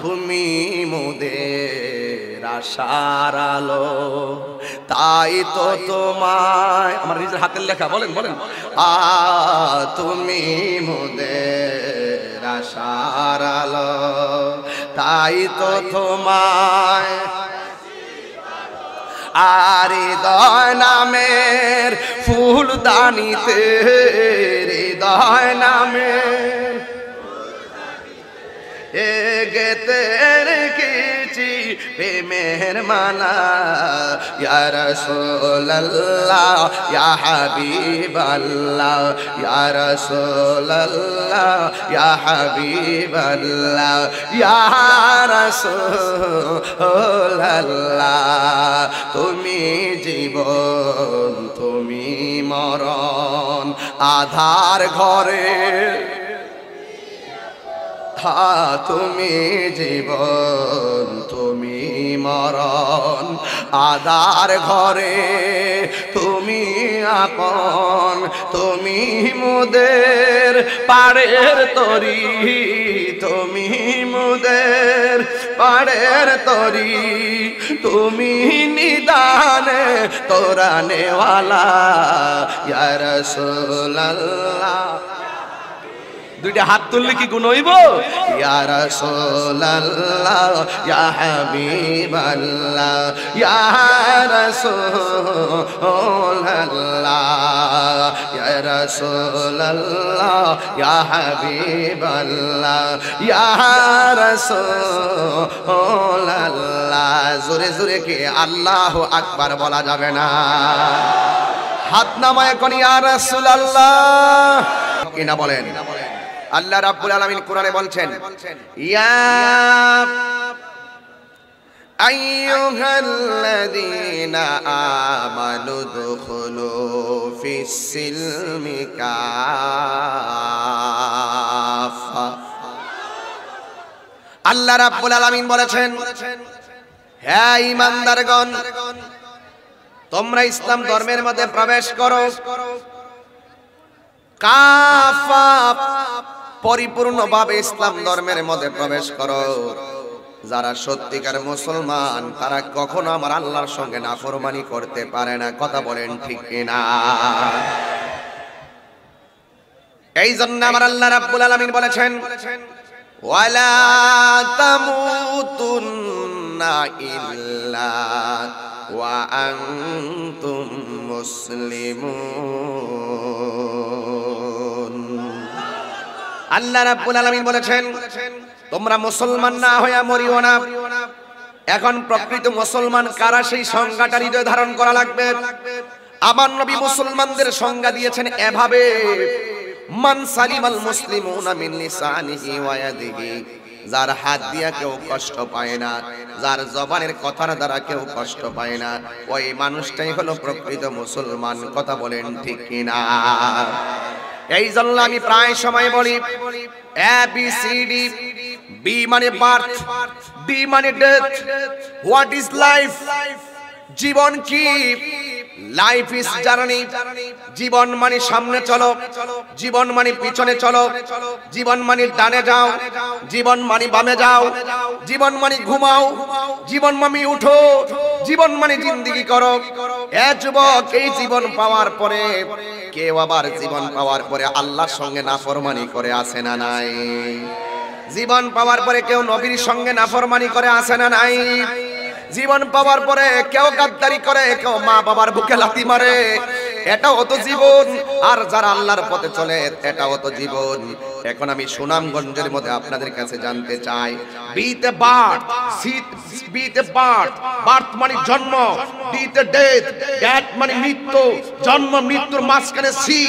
তুমি মোদের আশার আলো, তাই তো তোমায়, আমার নিজের হাতের লেখা, বলেন বলেন, তুমি মোদের আশার আলো, তাই তো তোমায় আর হৃদয় নামের ফুলদানিতে, হৃদয় নামের গেতে রেখেছি প্রেমের মালা, ইয়া রাসূলুল্লাহ ইয়া হাবিবাল্লাহ, ইয়া রাসূলুল্লাহ ইয়া হাবিবাল্লাহ, ইয়া রাসূলুল্লাহ। তুমি জীবন তুমি মরণ, আধার ঘরে তুমি জীবন তুমি মরণ, আধার ঘরে তুমি আপন, তুমি মোদের পাড়ের তরি, তুমি মোদের পাড়ের তরি, তুমি নিদানে তোরানেওয়ালা, ইয়া রাসূলুল্লাহ। দুইটা হাত তুললে কি গুণ হইব? ইয়া রাসূলুল্লাহ ইয়া হাবিবাল্লাহ, ইয়া রাসূলুল্লাহ, ইয়া রাসূলুল্লাহ ইয়া হাবিবাল্লাহ, ইয়া রাসূলুল্লাহ। জোরে জোরে কি আল্লাহু আকবার বলা যাবে না? হাত নামায় কোন ইয়া রাসূলুল্লাহ কিনা বলেন। আল্লাহ রাব্বুল আলামিন কোরআনে বলছেন, ইয়া আইয়ুহাল্লাযীনা আমানু দুখুলু ফিস-সিলমি কাফা। আল্লাহ রাব্বুল আলামিন বলেছেন, হে ঈমানদারগণ, তোমরা ইসলাম ধর্মের মধ্যে প্রবেশ করো, কাফা পরিপূর্ণভাবে ইসলাম ধর্মের মধ্যে প্রবেশ করো। যারা সত্যিকার মুসলমান তারা কখনো আমার আল্লাহর সঙ্গে নাফরমানি করতে পারে না। কথা বলেন ঠিক কিনা? এই জন্য আমার আল্লাহ রাব্বুল আলামিন বলেছেন, ওয়ালা তামুতুন্না ইল্লা ওয়া আনতুম মুসলিমুন। আল্লাহ রাব্বুল আলামিন বলেছেন, তোমরা মুসলমান না হইয়া মরিও না। এখন প্রকৃত মুসলমান কারা সেই সংজ্ঞাটা হৃদয়ে ধারণ করা লাগবে। আমার নবী মুসলমানদের সংজ্ঞা দিয়েছেন এভাবে, মান সালিমাল মুসলিমুনা মিন লিসানিহি ওয়া ইয়াদিহি, যার হাত দিয়া কেউ কষ্ট পায় না, যার জবানের কথার দ্বারা কেউ কষ্ট পায় না, ওই মানুষটাই হলো প্রকৃত মুসলমান। কথা বলেন ঠিক কিনা? এই জন্য আমি প্রায় সময় বলি, A B C D, B মানে বার্থ, ডি মানে ডেথ। What is life? জীবন কি? Life is journey. জীবন মানে সামনে চলো, জীবন মানে পিছনে চলো, জীবন মানে ডানে যাও, জীবন মানে বামে যাও, জীবন মানে ঘুমাও, জীবন মানে উঠো, জীবন মানে জিন্দেগি করো। এ যুবক, এই জীবন পাওয়ার পরে কেউ আবার জীবন পাওয়ার পরে আল্লাহর সঙ্গে নাফরমানি করে আসে না নাই? জীবন পাওয়ার পরে কেউ নবীর সঙ্গে নাফরমানি করে আসে না নাই? জীবন পাওয়ার পরে কেউ গাদ্দারি করে, কেউ মা বাবার বুকে লাথি মারে, এটাও তো জীবন। আর যারা আল্লাহর পথে চলে এটাও তো জীবন। এখন আমি সুনামগঞ্জের মধ্যে আপনাদের কাছে জানতে চাই, বিতে বার্থ, বিতে বার্থ, বার্থ মানে জন্ম, বিতে ডেথ, ডেথ মানে মৃত্যু, জন্ম মৃত্যুর মাঝখানে সি,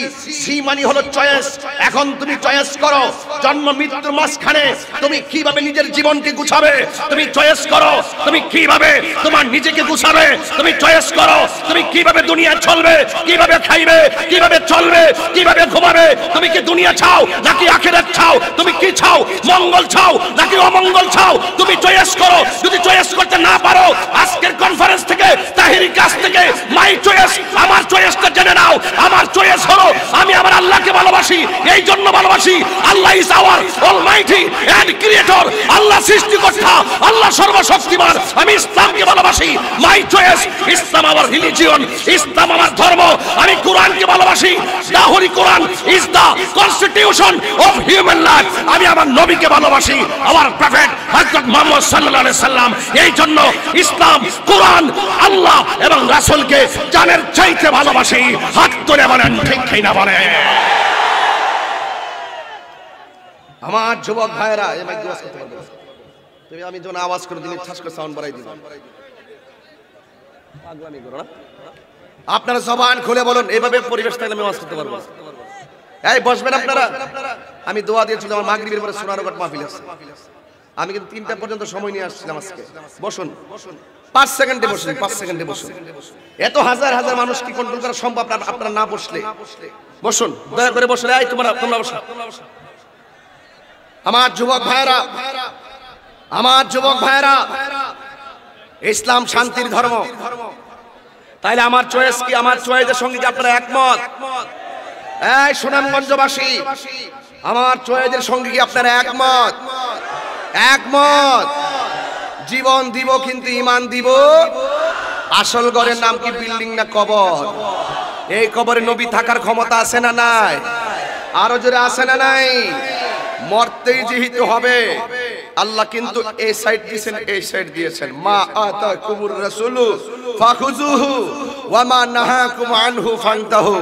সি মানে হলো চয়েস। এখন তুমি চয়েস করো, জন্ম মৃত্যুর মাঝখানে তুমি কিভাবে নিজের জীবনকে গুছাবে, তুমি চয়েস করো। তুমি কিভাবে তোমার নিজেকে গুছাবে, তুমি চয়েস করো। তুমি কিভাবে দুনিয়া চলবে, কিভাবে খাইবে, কিভাবে চলবে, কিভাবে ঘুমাবে। তুমি কি দুনিয়া চাও নাকি আখিরাত চাও? তুমি কি চাও? মঙ্গল চাও নাকি অমঙ্গল চাও? তুমি চয়েস করো। যদি চয়েস করতে না পারো, আজকের কনফারেন্স থেকে, তাহিরি কাছ থেকে, মাই চয়েস, আমার চয়েস চয়েসটা জেনে নাও। আমার চয়েস হলো আমি আমার আল্লাহকে ভালোবাসি, এই জন্য ভালোবাসি Allah is our almighty and creator. আল্লাহ সৃষ্টিকর্তা, আল্লাহ সর্বশক্তিমান। আমি ইসলামকে ভালোবাসি, মাই চয়েস। ইসলাম আমার রিলিজিয়ন, ইসলাম আমার ধর্ম। আমি কোরআনকে ভালোবাসি, the holy Quran is the constitution of human life. আমি আমার নবীকে ভালোবাসি, আমার প্রফেট হযরত মুহাম্মদ সাল্লাল্লাহু আলাইহি সাল্লাম। এই জন্য ইসলাম, কোরআন, আল্লাহ এবং রাসূলকে জানের চাইতে ভালোবাসি। হাত তুলে বলেন ঠিক কিনা বলেন। আমার যুবক ভাইরা, এই মাইক দিয়ে করতে পারবে তুমি? আমি যখন আওয়াজ করে দিলে ঠাস করে সাউন্ড বাড়াই দিলাম, পাগলামি করো না। আপনারা জবান খুলে বলুন, এভাবে পরিবেশ থাকলে আমি আওয়াজ করতে পারবো। এই বসবেন আপনারা। আমি দোয়া দিয়েছি, আমার মাগরিবের পরে সোনারগড় মাহফিল আছে। আমি কিন্তু 3টা পর্যন্ত সময় নিয়ে আসছিলাম আজকে। বসুন, 5 সেকেন্ডে বসুন, 5 সেকেন্ডে বসুন। এত হাজার হাজার মানুষ কি কন্ট্রোল করা সম্ভব আপনারা না বসলে? বসুন, দয়া করে বসুন। এই তোমরা বসো। আমার যুবক ভাইরা, আমার যুবক ভাইরা, ইসলাম শান্তির ধর্ম। তাইলে আমার চয়েস কি? আমার চয়েসের সঙ্গে কি আপনারা একমত? এই সুনামগঞ্জবাসী, আমার চয়েসের সঙ্গে কি আপনারা একমত? একমত। জীবন দিব কিন্তু ঈমান দিব। আসল ঘরের নাম কি বিল্ডিং না কবর? এই কবরে নবী থাকার ক্ষমতা আছে না নাই? আরো জোরে আছে না নাই? মরতেই যেহেতু হবে। আল্লাহ কিন্তু এই সাইড দিয়েছেন, এই সাইড দিয়েছেন। মা আতাকুমুর রাসূলু ফাখুযুহু ওয়া মা নাহাকুম আনহু ফান্তাহু।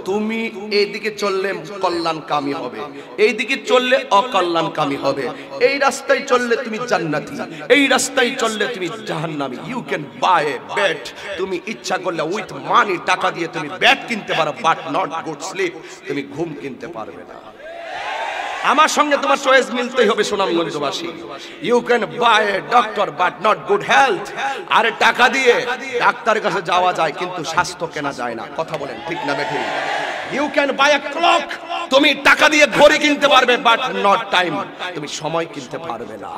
তুমি এইদিকে চললে কল্যাণকামী হবে, এইদিকে চললে অকল্যাণকামী হবে। এই রাস্তায় চললে তুমি জান্নাতি, এই রাস্তায় চললে তুমি জাহান্নামী। You can buy a bed. তুমি ইচ্ছা করলে উইথ মানি, টাকা দিয়ে তুমি বেড কিনতে পারো, বাট নট গুড স্লিপ। তুমি ঘুম কিনতে পারবে না। আমার সঙ্গে তোমার চয়েস মিলতেই হবে সুনামগঞ্জবাসী। You can buy a doctor but not good health. আরে টাকা দিয়ে ডাক্তারের কাছে যাওয়া যায়, কিন্তু স্বাস্থ্য কেনা যায় না। কথা বলেন ঠিক না বেঠিক? You can buy a clock. তুমি টাকা দিয়ে ঘড়ি কিনতে পারবে, বাট নট টাইম। তুমি সময় কিনতে পারবে না।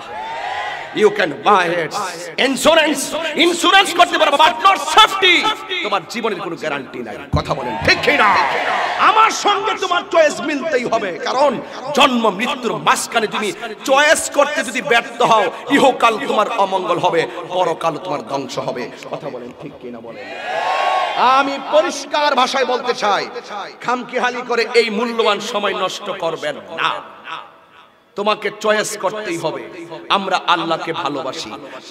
You can buy insurance, insurance করতে পারবে, বাট নট সেফটি। তোমার জীবনের কোনো গ্যারান্টি নাই। কথা বলেন ঠিক কি না? আমার সঙ্গে তোমার চয়েস মিলতেই হবে, কারণ জন্ম মৃত্যুর মাঝখানে তুমি চয়েস করতে যদি ব্যর্থ হও, ইহকাল তোমার অমঙ্গল হবে, পরকাল তোমার ধ্বংস হবে। কথা বলেন ঠিক কি না বলেন? আমি পরিষ্কার ভাষায় বলতে চাই, খামখেয়ালি করে এই মূল্যবান সময় নষ্ট করবেন না। তোমাকে চয়েস করতেই হবে। আমরা আল্লাহকে ভালোবাসি,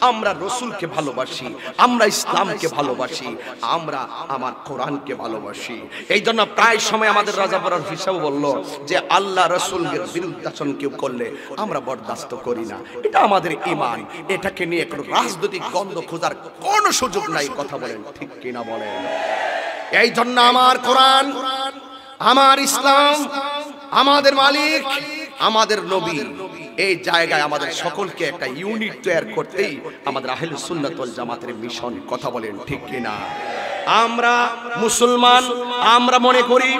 আমরা রসুলকে ভালোবাসি, আমরা ইসলামকে ভালোবাসি, আমরা আমার কোরআনকে ভালোবাসি। এই জন্য প্রায় সময় আমাদের রাজাপাড়ার হিসাব বলল যে আল্লাহ রসুলের বিরুদ্ধাচরণ কেউ করলে আমরা বরদাস্ত করি না। এটা আমাদের ঈমান। এটাকে নিয়ে কোনো রাজনৈতিক গন্ধ খোঁজার কোনো সুযোগ নাই। কথা বলেন ঠিক কিনা বলেন? এই জন্য আমার কোরআন, আমার ইসলাম, আমাদের মালিক, আমাদের নবী, এই জায়গায় আমাদের সকলকে একটা ইউনিট তৈরি করতেই আমাদের আহলে সুন্নাত ওয়াল জামাতের মিশন। কথা বলেন ঠিক কিনা? আমরা মুসলমান, আমরা মনে করি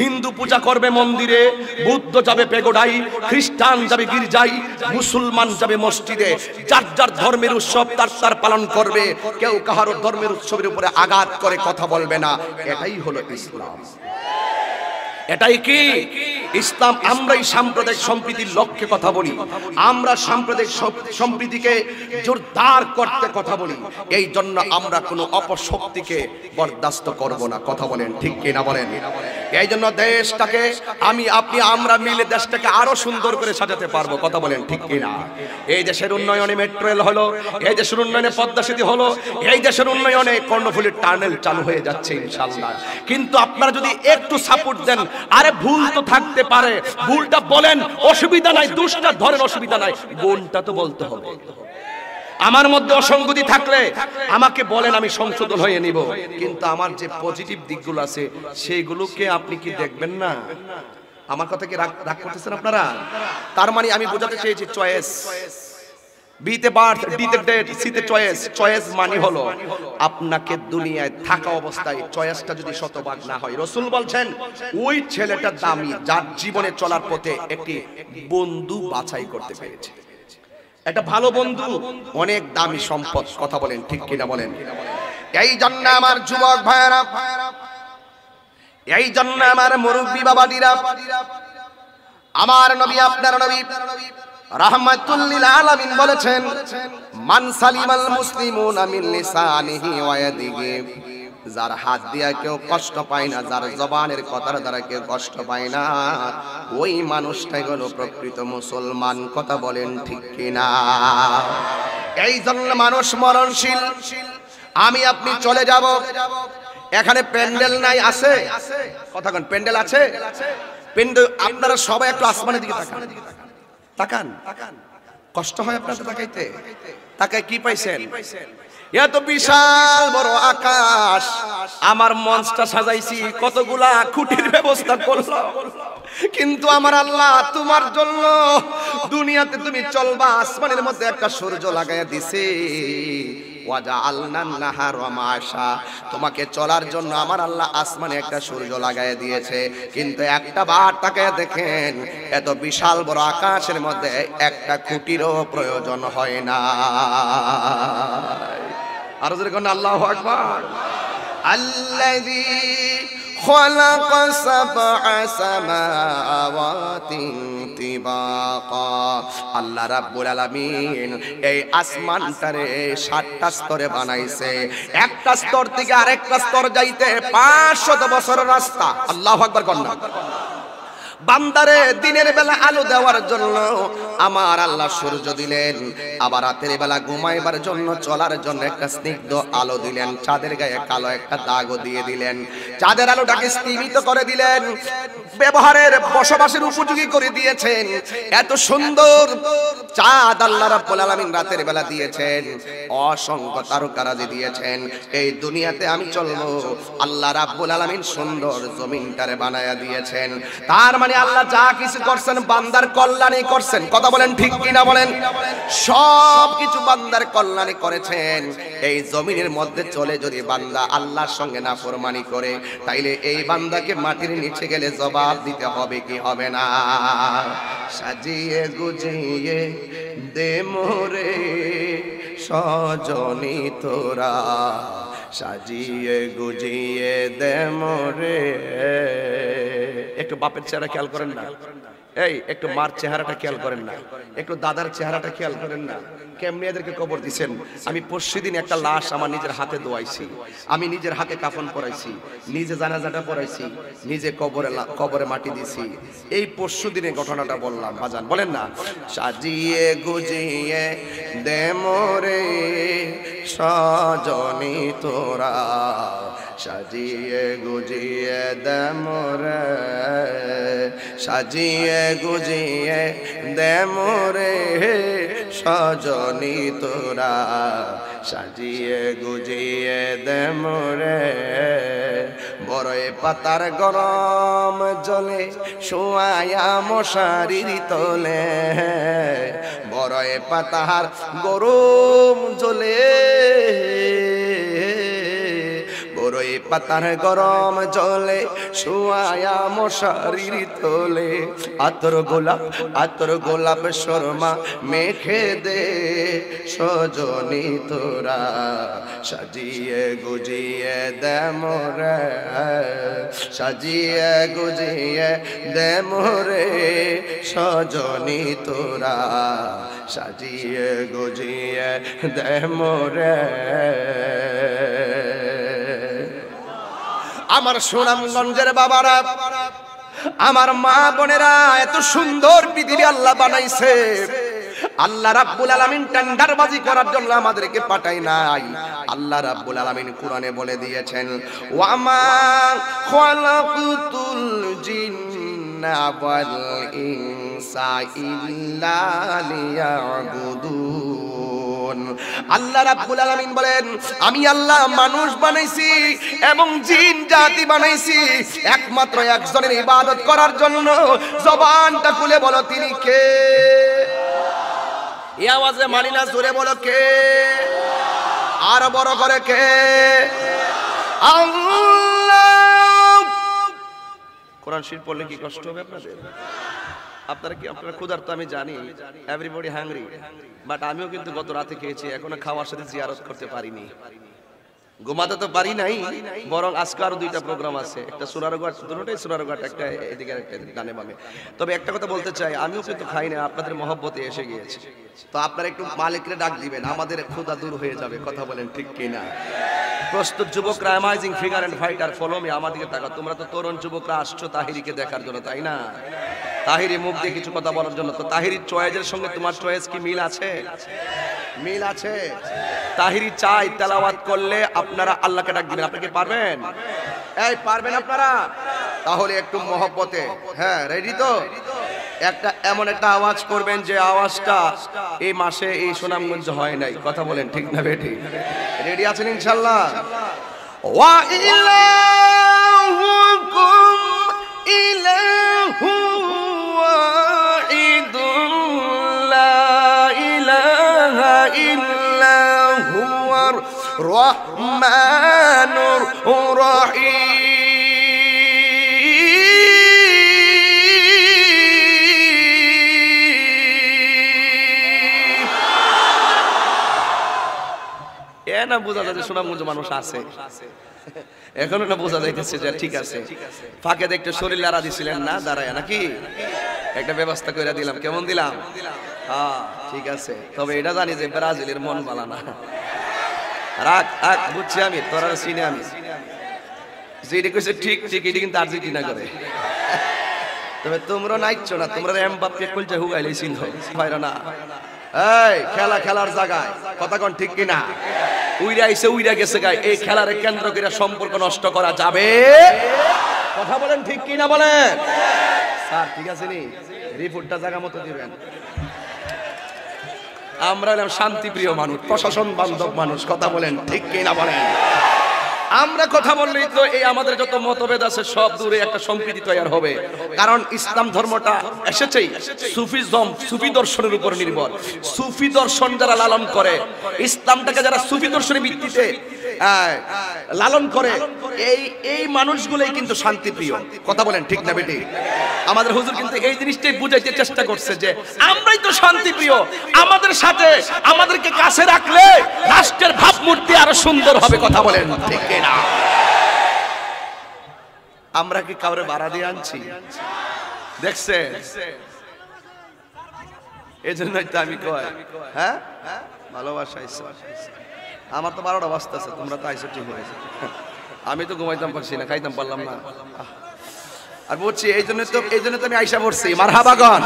হিন্দু পূজা করবে মন্দিরে, বৌদ্ধ যাবে পেগোডায়, খ্রিস্টান যাবে গির্জায়, মুসলমান যাবে মসজিদে। যার যার ধর্মের উৎসব তার তার পালন করবে। কেউ কাহারও ধর্মের উৎসবের উপরে আঘাত করে কথা বলবে না। এটাই হলো ইসলাম। এটাই কি ইসলাম? আমরাই সাম্প্রদায়িক সম্প্রীতির লক্ষ্যে কথা বলি, আমরা সাম্প্রদায়িক সম্প্রীতিকে জোরদার করতে কথা বলি। এই জন্য আমরা কোনো অপশক্তিকে বরদাস্ত করব না। কথা বলেন ঠিক কিনা বলেন? এই জন্য দেশটাকে আমি আপনি আমরা মিলে দেশটাকে আরো সুন্দর করে সাজাতে পারবো। কথা বলেন ঠিক কিনা? এই দেশের উন্নয়নে মেট্রো রেল হলো, এই দেশের উন্নয়নে পদ্মা সেতু হলো, এই দেশের উন্নয়নে কর্ণফুলী টানেল চালু হয়ে যাচ্ছে ইনশাআল্লাহ। কিন্তু আপনারা যদি একটু সাপোর্ট দেন, আরে ভুল তো থাকতে পারে, ভুলটা বলেন, অসুবিধা নাই, দুষ্টা ধরেন, অসুবিধা নাই, গুণটা তো বলতে হবে। আমার মধ্যে অসঙ্গতি থাকলে আমাকে বলেন, আমি সংশোধন হয়ে নিব। কিন্তু আমার যে পজিটিভ দিকগুলো আছে সেগুলোকে আপনি কি দেখবেন না? আমার কথা কি রাগ করতেছেন আপনারা? তার মানে আমি বোঝাতে চেয়েছি চয়েস। বিতে বার্থ, ডিতে ডেট, সিতে চয়েস। চয়েস মানে হলো আপনাকে দুনিয়ায় থাকা অবস্থায় চয়েসটা যদি শতভাগ না হয়, রাসূল বলছেন ওই ছেলেটা দামি যার জীবনে চলার পথে একটি বন্ধু বাছাই করতে পেরেছে। একটা ভালো বন্ধু অনেক দামি সম্পদ। কথা বলেন ঠিক কিনা বলেন? এই জন্য আমার যুবক ভাইরা, এই জন্য আমার মুরব্বী বাবাদিরা, আমার নবী আপনার নবী রাহমাতুল লিল আলামিন বলেছেন, মান সালিমাল মুসলিমুনা মিন লিসানিহি ওয়া ইয়াদিহি, যার হাত দিয়া কেউ কষ্ট পায় না, যার জবানের কথার দ্বারা কেউ কষ্ট পায় না, ওই মানুষটাই হলো প্রকৃত মুসলমান। কথা বলেন ঠিক কিনা? এই জন্য মানুষ মরণশীল। আমি আপনি চলে যাব, এখানে প্যান্ডেল নাই, আছে কথা কোন? প্যান্ডেল আছে? প্যান্ডেল আপনারা সবাই একটু আসমানের দিকে তাকান, তাকান। কষ্ট হয় আপনার তাকাইতে? তাকায় কি পাইছেন? এত বিশাল বড় আকাশ, আমার মঞ্চটা সাজাইছি, কতগুলা খুঁটির ব্যবস্থা করলাম, কিন্তু আমার আল্লাহ তোমার জন্য দুনিয়াতে তুমি চলবা, আসমানের মধ্যে একটা সূর্য লাগাইয়া দিছে। ওয়াজআলনান নাহারা মাশা, তোমাকে চলার জন্য আমার আল্লাহ আসমানে একটা সূর্য লাগাইয়া দিয়েছে, কিন্তু একটা বার তাকায় দেখেন, এত বিশাল বড় আকাশের মধ্যে একটা খুঁটিরও প্রয়োজন হয় না। আর জোরে কোন আল্লাহু আকবার। আল্লাযী খালাকা সাবআ সামাওয়াতিন তিবাকা, আল্লাহ রাব্বুল আলামিন এই আসমানটারে 7টা স্তরে বানাইছে। একটা স্তর থেকে আরেকটা স্তর যাইতে 500 বছরের রাস্তা। আল্লাহু আকবার কন্যা। বান্দারে দিনের বেলা আলো দেওয়ার জন্য আমার আল্লাহ সূর্য দিলেন, আবার রাতের বেলা ঘুমাইবার জন্য চলার জন্য একটা স্নিগ্ধ আলো দিলেন, চাঁদের গায়ে কালো একটা দাগও দিয়ে দিলেন, চাঁদের আলোটাকে স্তিমিত করে দিলেন, ব্যবহারের বসবাসের উপযোগী করে দিয়েছেন। এত সুন্দর চাঁদ আল্লাহ রাব্বুল আলামিন রাতের বেলা দিয়েছেন, অসংখ্য তারকারাজি দিয়েছেন। এই দুনিয়াতে আমি চলবো, আল্লাহ রাব্বুল আলামিন সুন্দর জমিনটারে বানায়া দিয়েছেন। তার মানে আল্লাহ যা কিছু করছেন বান্দার কল্যাণে করছেন। কথা বলেন ঠিক কিনা বলেন? সব কিছু বান্দার কল্যাণে করেছেন। এই জমিনের মধ্যে চলে যদি বান্দা আল্লাহর সঙ্গে নাফরমানি করে, তাইলে এই বান্দাকে মাটির নিচে গেলে জবাব দিতে হবে কি হবে না? সাজিয়ে গুজিয়ে দে মোরে সজনী তোরা, সাজিয়ে গুজিয়ে দে মোরে। একটু বাপের চেহারা খেয়াল করেন না? এই একটু মার চেহারাটা খেয়াল করেন না? একটু দাদার চেহারাটা খেয়াল করেন না? কেমনি এদেরকে কবর দিছেন। আমি পরশুদিন একটা লাশ আমার নিজের হাতে দোয়াইছি, আমি নিজের হাতে কাফন পরাইছি, নিজে জানাজাটা পরাইছি, নিজে কবরে মাটি দিছি। এই পরশুদিনের ঘটনাটা বললাম বাজান, বলেন না? সাজিয়ে গুজিয়ে দে মোরে সজনী তোরা, সাজিয়ে গুজিয়ে দে মোরে, সাজিয়ে গুজিয়ে দে মোরে সজনী তোরা, সাজিয়ে গুজিয়ে দে মোরে। বড়ই পাতার গরম জলে শোয়ায়া মশারির তোলে, বড়ই পাতার গরম জলে, বড়ই পাতার গরম জলে শোয়ায়া মশারির তোলে। আতর গোলাপ শর্মা মেখে দে সজনী তোরা, সাজিয়ে গুজিয়ে দে মোরে, সাজিয়ে গুজিয়ে দে মোরে সজনী তোরা, সাজিয়ে গুজিয়ে দে মোরে। আমার সুনামগঞ্জের বাবারা, আমার মা বোনেরা, এত সুন্দর পৃথিবী আল্লাহ বানাইছে। আল্লাহ রাব্বুল আলামিন টেন্ডারবাজি করার জন্য আমাদেরকে পাঠায় নাই। আল্লাহ রাব্বুল আলামিন কোরআনে বলে দিয়েছেন, ওয়া মা খালাকুতুল জিন্না ওয়াল ইনসা ইল্লা লিয়াবুদুন। আল্লাহ রাব্বুল আলামিন বলেন, আমি আল্লাহ মানুষ বানাইছি এবং জিন জাতি বানাইছি একমাত্র একজনের ইবাদত করার জন্য। জবানটা খুলে বলো তিনি কে? এই আওয়াজে মানি না, জোরে বলো কে? আর বড় করে কে? আল্লাহ। কোরআন শরীফ পড়লে কি কষ্ট হবে আপনাদের? আপনারা ক্ষুধার্ত আমি জানি, এভরিবডি হাংরি, বাট আমিও কিন্তু গত রাতে খেয়েছি, এখনো খাওয়ার সাথে জিয়ারত করতে পারিনি। ঘুমাতে তো পারি নাই, বরং আজকে আরো 2টা প্রোগ্রাম আছে, একটা সুরারঘাট, দুটোটাই সুরারঘাট, একটা এদিকে একটা ডানে বামে। তবে একটা কথা বলতে চাই, আমিও কিন্তু খাই না, আপনাদের মহব্বতে এসে গিয়েছে। তো আপনারা একটু মালিকরে ডাক দিবেন, আমাদের ক্ষুধা দূর হয়ে যাবে। কথা বলেন ঠিক কিনা? প্রস্তুত যুবকরা, amazing figure and fighter, follow me, আমার দিকে তাকাও। তোমরা তো তরুণ যুবকরা আসছো তাহিরিকে দেখার জন্য, তাই না? তাহিরি মুখ দিয়ে কিছু কথা বলার জন্য। তো তাহিরির চয়েসের সঙ্গে তোমার চয়েস কি মিল আছে? মিল আছে। তাহিরি চাই তেলাওয়াত করলে আপনারা আল্লাহকে ডাক দিবেন। আপনি কি পারবেন? এই পারবেন আপনারা? তাহলে একটু মহব্বতে, হ্যাঁ রেডি তো? একটা এমন একটা আওয়াজ করবেন যে আওয়াজটা এই মাসে এই সুনামগঞ্জ হয় নাই। কথা বলেন ঠিক না বেঠি? রেডি আছেন ইনশাআল্লাহ? ওয়া ইলাহুকুম ইলাহু ওয়াহিদুন লা ইলাহা ইল্লা হুয়ার রহমানুর রহিম। না বোঝা যাচ্ছে সুনামগঞ্জ মানুষ আছে এখনো, না বোঝা যাইতেছে যে ঠিক আছে। ফাঁকে দেখতে শরীর লাড়া দিছিলেন না দাঁড়ায়, নাকি একটা ব্যবস্থা করে দিলাম। কেমন দিলাম? হ্যাঁ ঠিক আছে। তবে এটা জানি যে ব্রাজিলের মন বালা না। রাখ রাখ, বুঝছি আমি, তোরা চিনি আমি। যেটা কইছে ঠিক ঠিক, এটা কিন্তু আর্জেন্টিনা করে। তবে তোমরা নাইছো না, তোমরা এমবাপ্পে কইছে হুগাইলে চিনো ভাইরা না। এই খেলা খেলার জায়গায়, কথা কোন ঠিক কিনা? উইরা আইছে উইরা গেছে গায়, এই খেলারে কেন্দ্র করে সম্পর্ক নষ্ট করা যাবে? কথা বলেন ঠিক কিনা বলেন? স্যার ঠিক আছে নি? রিপোর্টটা জায়গা মতো দিবেন। আমরা হলাম শান্তিপ্রিয় মানুষ, প্রশাসন বান্ধব মানুষ। কথা বলেন ঠিক কিনা বলেন? আমরা কথা বললেই তো এই আমাদের যত মতভেদ আছে সব দূরে একটা সম্প্রীতি তৈরি হবে। কারণ ইসলাম ধর্মটা এসেছেই সুফিজম, সুফি দর্শনের উপর নির্ভর। সুফি দর্শন যারা লালন করে, ইসলামটাকে যারা সুফি দর্শনের ভিত্তিতে লালন করে, এই মানুষগুলোই কিন্তু শান্তিপ্রিয়। কথা বলেন ঠিক না বেটি? আমাদের হুজুর কিন্তু এই জিনিসটাই বুঝাইতে চেষ্টা করছে যে আমরাই তো শান্তিপ্রিয়, আমাদের সাথে আমাদেরকে কাছে রাখলে রাষ্ট্রের ভাবমূর্তি আরো সুন্দর হবে। কথা বলেন ঠিক না? আমরা কি কাউরে ভাড়া দিয়ে আনছি? দেখছে, এই জন্যই তো আমি কই, হ্যাঁ ভালোবাসা। আমার তো 12টা বাজতেছে, তোমরা তো আইসো ঠিক হয়েছে। আমি তো ঘুমাইতাম পারছি না, খাইতাম পারলাম না। আর বলছি এই জন্য তো আমি আইসা পড়ছি। মারহাবাগন।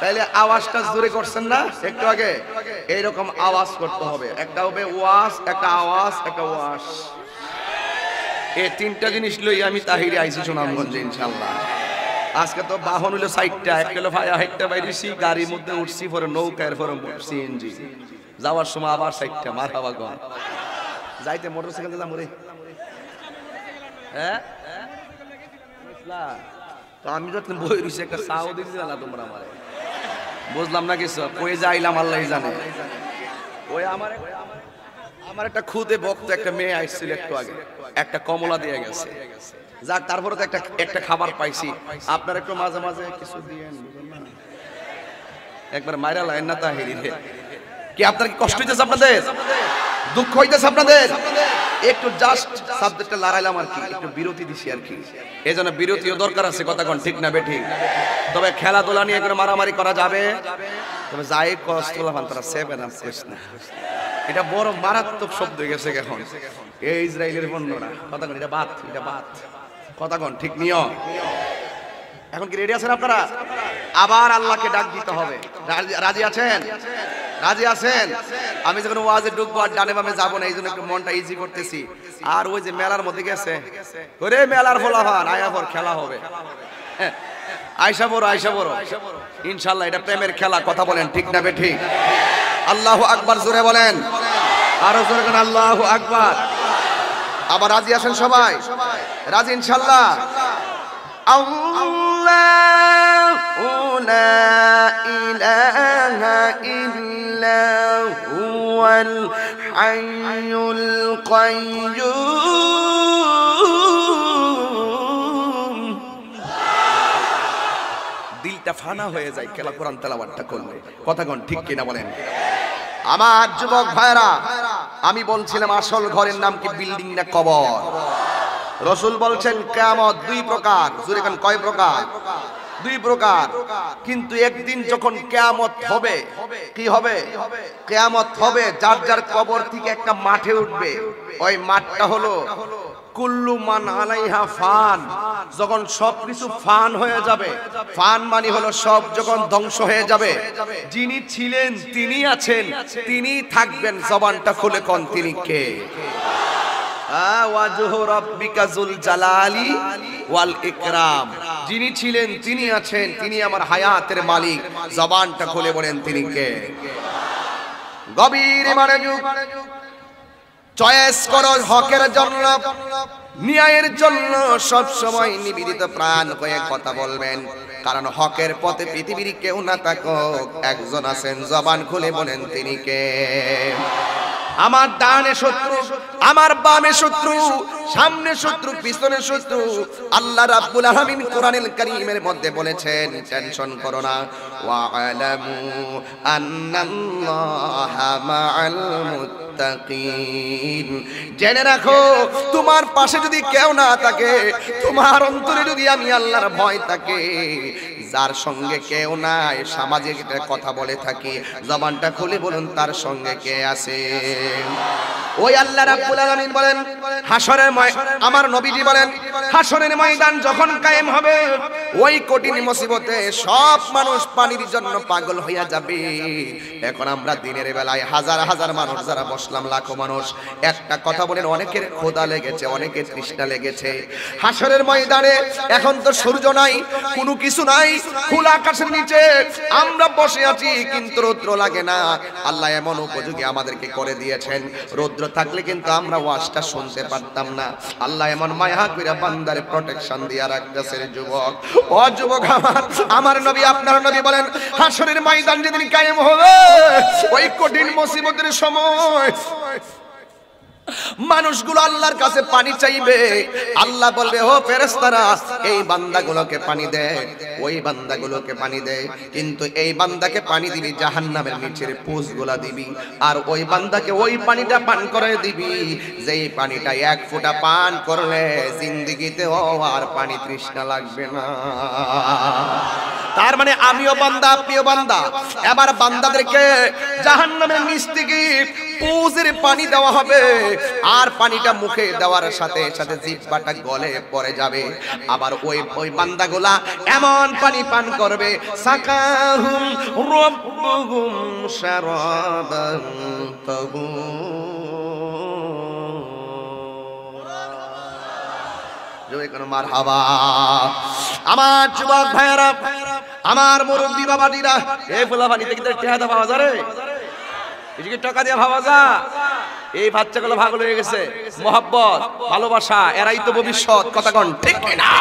তাইলে আওয়াজটা জোরে করছেন না একটু আগে? এইরকম আওয়াজ করতে হবে। একটা হবে ওয়াস, একটা আওয়াজ, একটা ওয়াস। এই 3টা জিনিস লই আমি তাহিরি আইছি সুনামগঞ্জে ইনশাআল্লাহ। আজকে তো বাহন হলো 4টা, একটা হলো ভাইয়া হাইটটা বাইরেছি, গাড়ির মধ্যে উঠছি, পরে নৌকার, পরে সিএনজি। যাওয়ার সময় আবার 4টা। মারহাবাগন। যাইতে মোটরসাইকেল দিলাম ওরে, হ্যাঁ তো আমি যখন বই রয়েছি একটা চাও দিয়েছিল না তোমরা আমারে, বুঝলাম না কিছু, কই যাইলাম আল্লাহ জানে। ওই আমার একটা খুদে ভক্ত একটা মেয়ে আসছিল একটু আগে, একটা কমলা দিয়ে গেছে। যাক, তারপরে তো একটা খাবার পাইছি। আপনার একটু মাঝে মাঝে কিছু দিয়েন, একবার মাইরা লাইন না তাহিরি রে। কি আপনার কি কষ্ট হইতেছে? আপনাদের দুঃখ হইতেছে? আপনাদের একটু জাস্ট সাবজেক্টটা লড়াইলাম আর কি, একটু বিরতি দিছি আর কি। এই জন্য বিরতিও দরকার আছে। কথা কোন ঠিক না বেঠিক? তবে খেলাধুলা নিয়ে করে মারামারি করা যাবে। তবে যাই কষ্ট লাগান তারা সেভেন আপ করিস না, এটা বড় মারাত্মক শব্দ হয়ে গেছে এখন। এই ইসরায়েলের বন্যরা কথা কোন, এটা বাত, এটা বাত। কথা কোন ঠিক নিয়ম। এখন কি রেডি আছেন আপনারা? আবার আল্লাহকে ডাক দিতে হবে। রাজি আছেন? রাজি আছেন? আমি যখন ওয়াজে ঢুকবো আর ডানে বামে যাবো না, এই জন্য একটু মনটা ইজি করতেছি। আর ওই যে মেলার মধ্যে গেছে, ওরে মেলার ফলাফান আয়াফর খেলা হবে, আয়সা বড় আয়সা বড় ইনশাল্লাহ। এটা প্রেমের খেলা। কথা বলেন ঠিক না বেঠিক? আল্লাহু আকবার জোরে বলেন, আরো জোরে বলেন আল্লাহু আকবার। আবার রাজি আছেন সবাই? রাজি ইনশাল্লাহ? আল্লাহু লা ইলাহা ইল্লা হুয়াল হাইয়ুল কাইয়্যুম। দিলটা ফানা হয়ে যায় খেলা কোরআন তেলাওয়াতটা করলে। কথা কোন ঠিক কিনা বলেন? আমার যুবক ভাইরা, আমি বলছিলাম আসল ঘরের নাম কি বিল্ডিং না কবর? রাসূল বলছেন কিয়ামত দুই প্রকার। জোরে কোন কয় প্রকার? দুই প্রকার। কিন্তু একদিন যখন কিয়ামত হবে, কি হবে? কিয়ামত হবে, যার যার কবর থেকে একটা মাঠে উঠবে। ওই মাঠটা হলো কুল্লু মান আলাইহা ফান। যখন সবকিছু ফান হয়ে যাবে, ফান মানে হলো সব যখন ধ্বংস হয়ে যাবে, যিনি ছিলেন তিনি আছেন, তিনি থাকবেন। জবানটা খুলে কোন তিনি কে? ওয়াজহু রাব্বিকা যুল জালালি ওয়াল ইকরাম। যিনি ছিলেন তিনি আছেন, তিনি আমার হায়াতের মালিক। জবানটা খুলে বলেন তিনি কে? গভীর মনোযোগ, চয়েস করো হকের জন্য, ন্যায়ের জন্য সব সময় নিবেদিত প্রাণ হয়ে কথা বলবেন। কারণ হকের পথে পৃথিবীর কেউ না থাকুক, একজন আছেন। জবান খুলে বলেন তিনি কে? আমার ডানে শত্রু, আমার বামে শত্রু, সামনে শত্রু, পিছনে শত্রু। আল্লাহ রাব্বুল আলামিন কোরআনুল কারীমের মধ্যে বলেছেন, টেনশন করো না, ওয়া আলামু আন্নাল্লাহা মাআল মুত্তাকিন। জেনে রাখো, তোমার পাশে যদি কেউ না থাকে, তোমার অন্তরে যদি আমি আল্লাহর ভয় থাকে, যার সঙ্গে কেউ নাই, সামাজিক একটা কথা বলে থাকি, জবানটা খুলে বলুন তার সঙ্গে কে আছে? ওই আল্লাহ রাব্বুল আলামিন বলেন, হাসরের আমার নবীজি বলেন, হাসরের ময়দান যখন কায়েম হবে, ওই কঠিন মুসিবতে সব মানুষ পানির জন্য পাগল হইয়া যাবে। এখন আমরা দিনের বেলায় হাজার হাজার মানুষ যারা বসলাম, লাখো মানুষ, একটা কথা বলেন, অনেকের ক্ষুধা লেগেছে, অনেকের তৃষ্ণা লেগেছে। হাসরের ময়দানে এখন তো সূর্য নাই, কোনো কিছু নাই, খোলা আকাশের নিচে আমরা বসে আছি, কিন্তু রৌদ্র লাগে না। আল্লাহ এমন উপযোগী আমাদেরকে করে দিয়েছেন, রৌদ্র থাকলে কিন্তু আমরা ওয়াজটা শুনতে পারতাম না। আল্লাহ এমন মায়া কইরা বান্দারে প্রোটেকশন দিয়া রাখতেছে। যুবক, ও যুবক আমার নবী, আপনার নবী বলেন, হাসরের ময়দান যেদিন কায়েম হবে, ওই কঠিন মুসিবতের সময় মানুষগুলো আল্লাহর কাছে পানি চাইবে। আল্লাহ বলবে, ও ফেরেশতারা, এই বান্দাগুলোকে পানি দে, ওই বান্দাগুলোকে পানি দে, কিন্তু এই বান্দাকে পানি দিবি জাহান্নামের নিচের পোষগুলা দিবি, আর ওই বান্দাকে ওই পানিটা পান করে দিবি যেই পানিটা এক ফোঁটা পান করলে জিন্দেগিতে আর পানি তৃষ্ণা লাগবে না। তার মানে আমিও বান্দা, আপনিও বান্দা। এবার বান্দাদেরকে জাহান্নামের নিচ থেকে পোষের পানি দেওয়া হবে, আর পানিটা মুখে দেওয়ার সাথে সাথে জিহ্বাটা গলে পড়ে যাবে। আবার ওই বান্দাগুলা এমন পানি পান করবে, সাকাহুম রাব্বুহুম শারাবান তাহুরা। জয় কোন মারহাবা। আমার যুবক ভাইরা, আমার মুরব্বি বাবাজিরা, এই ফুলা পানি থেকে টাকা দেওয়া পাওয়া যায়, এদিকে টাকা দিয়ে ভাবা যা। এই বাচ্চাগুলো ভাগ হয়ে গেছে, মোহাব্বত, ভালোবাসা, এরাই তো ভবিষ্যৎ। কথা কোন ঠিক না?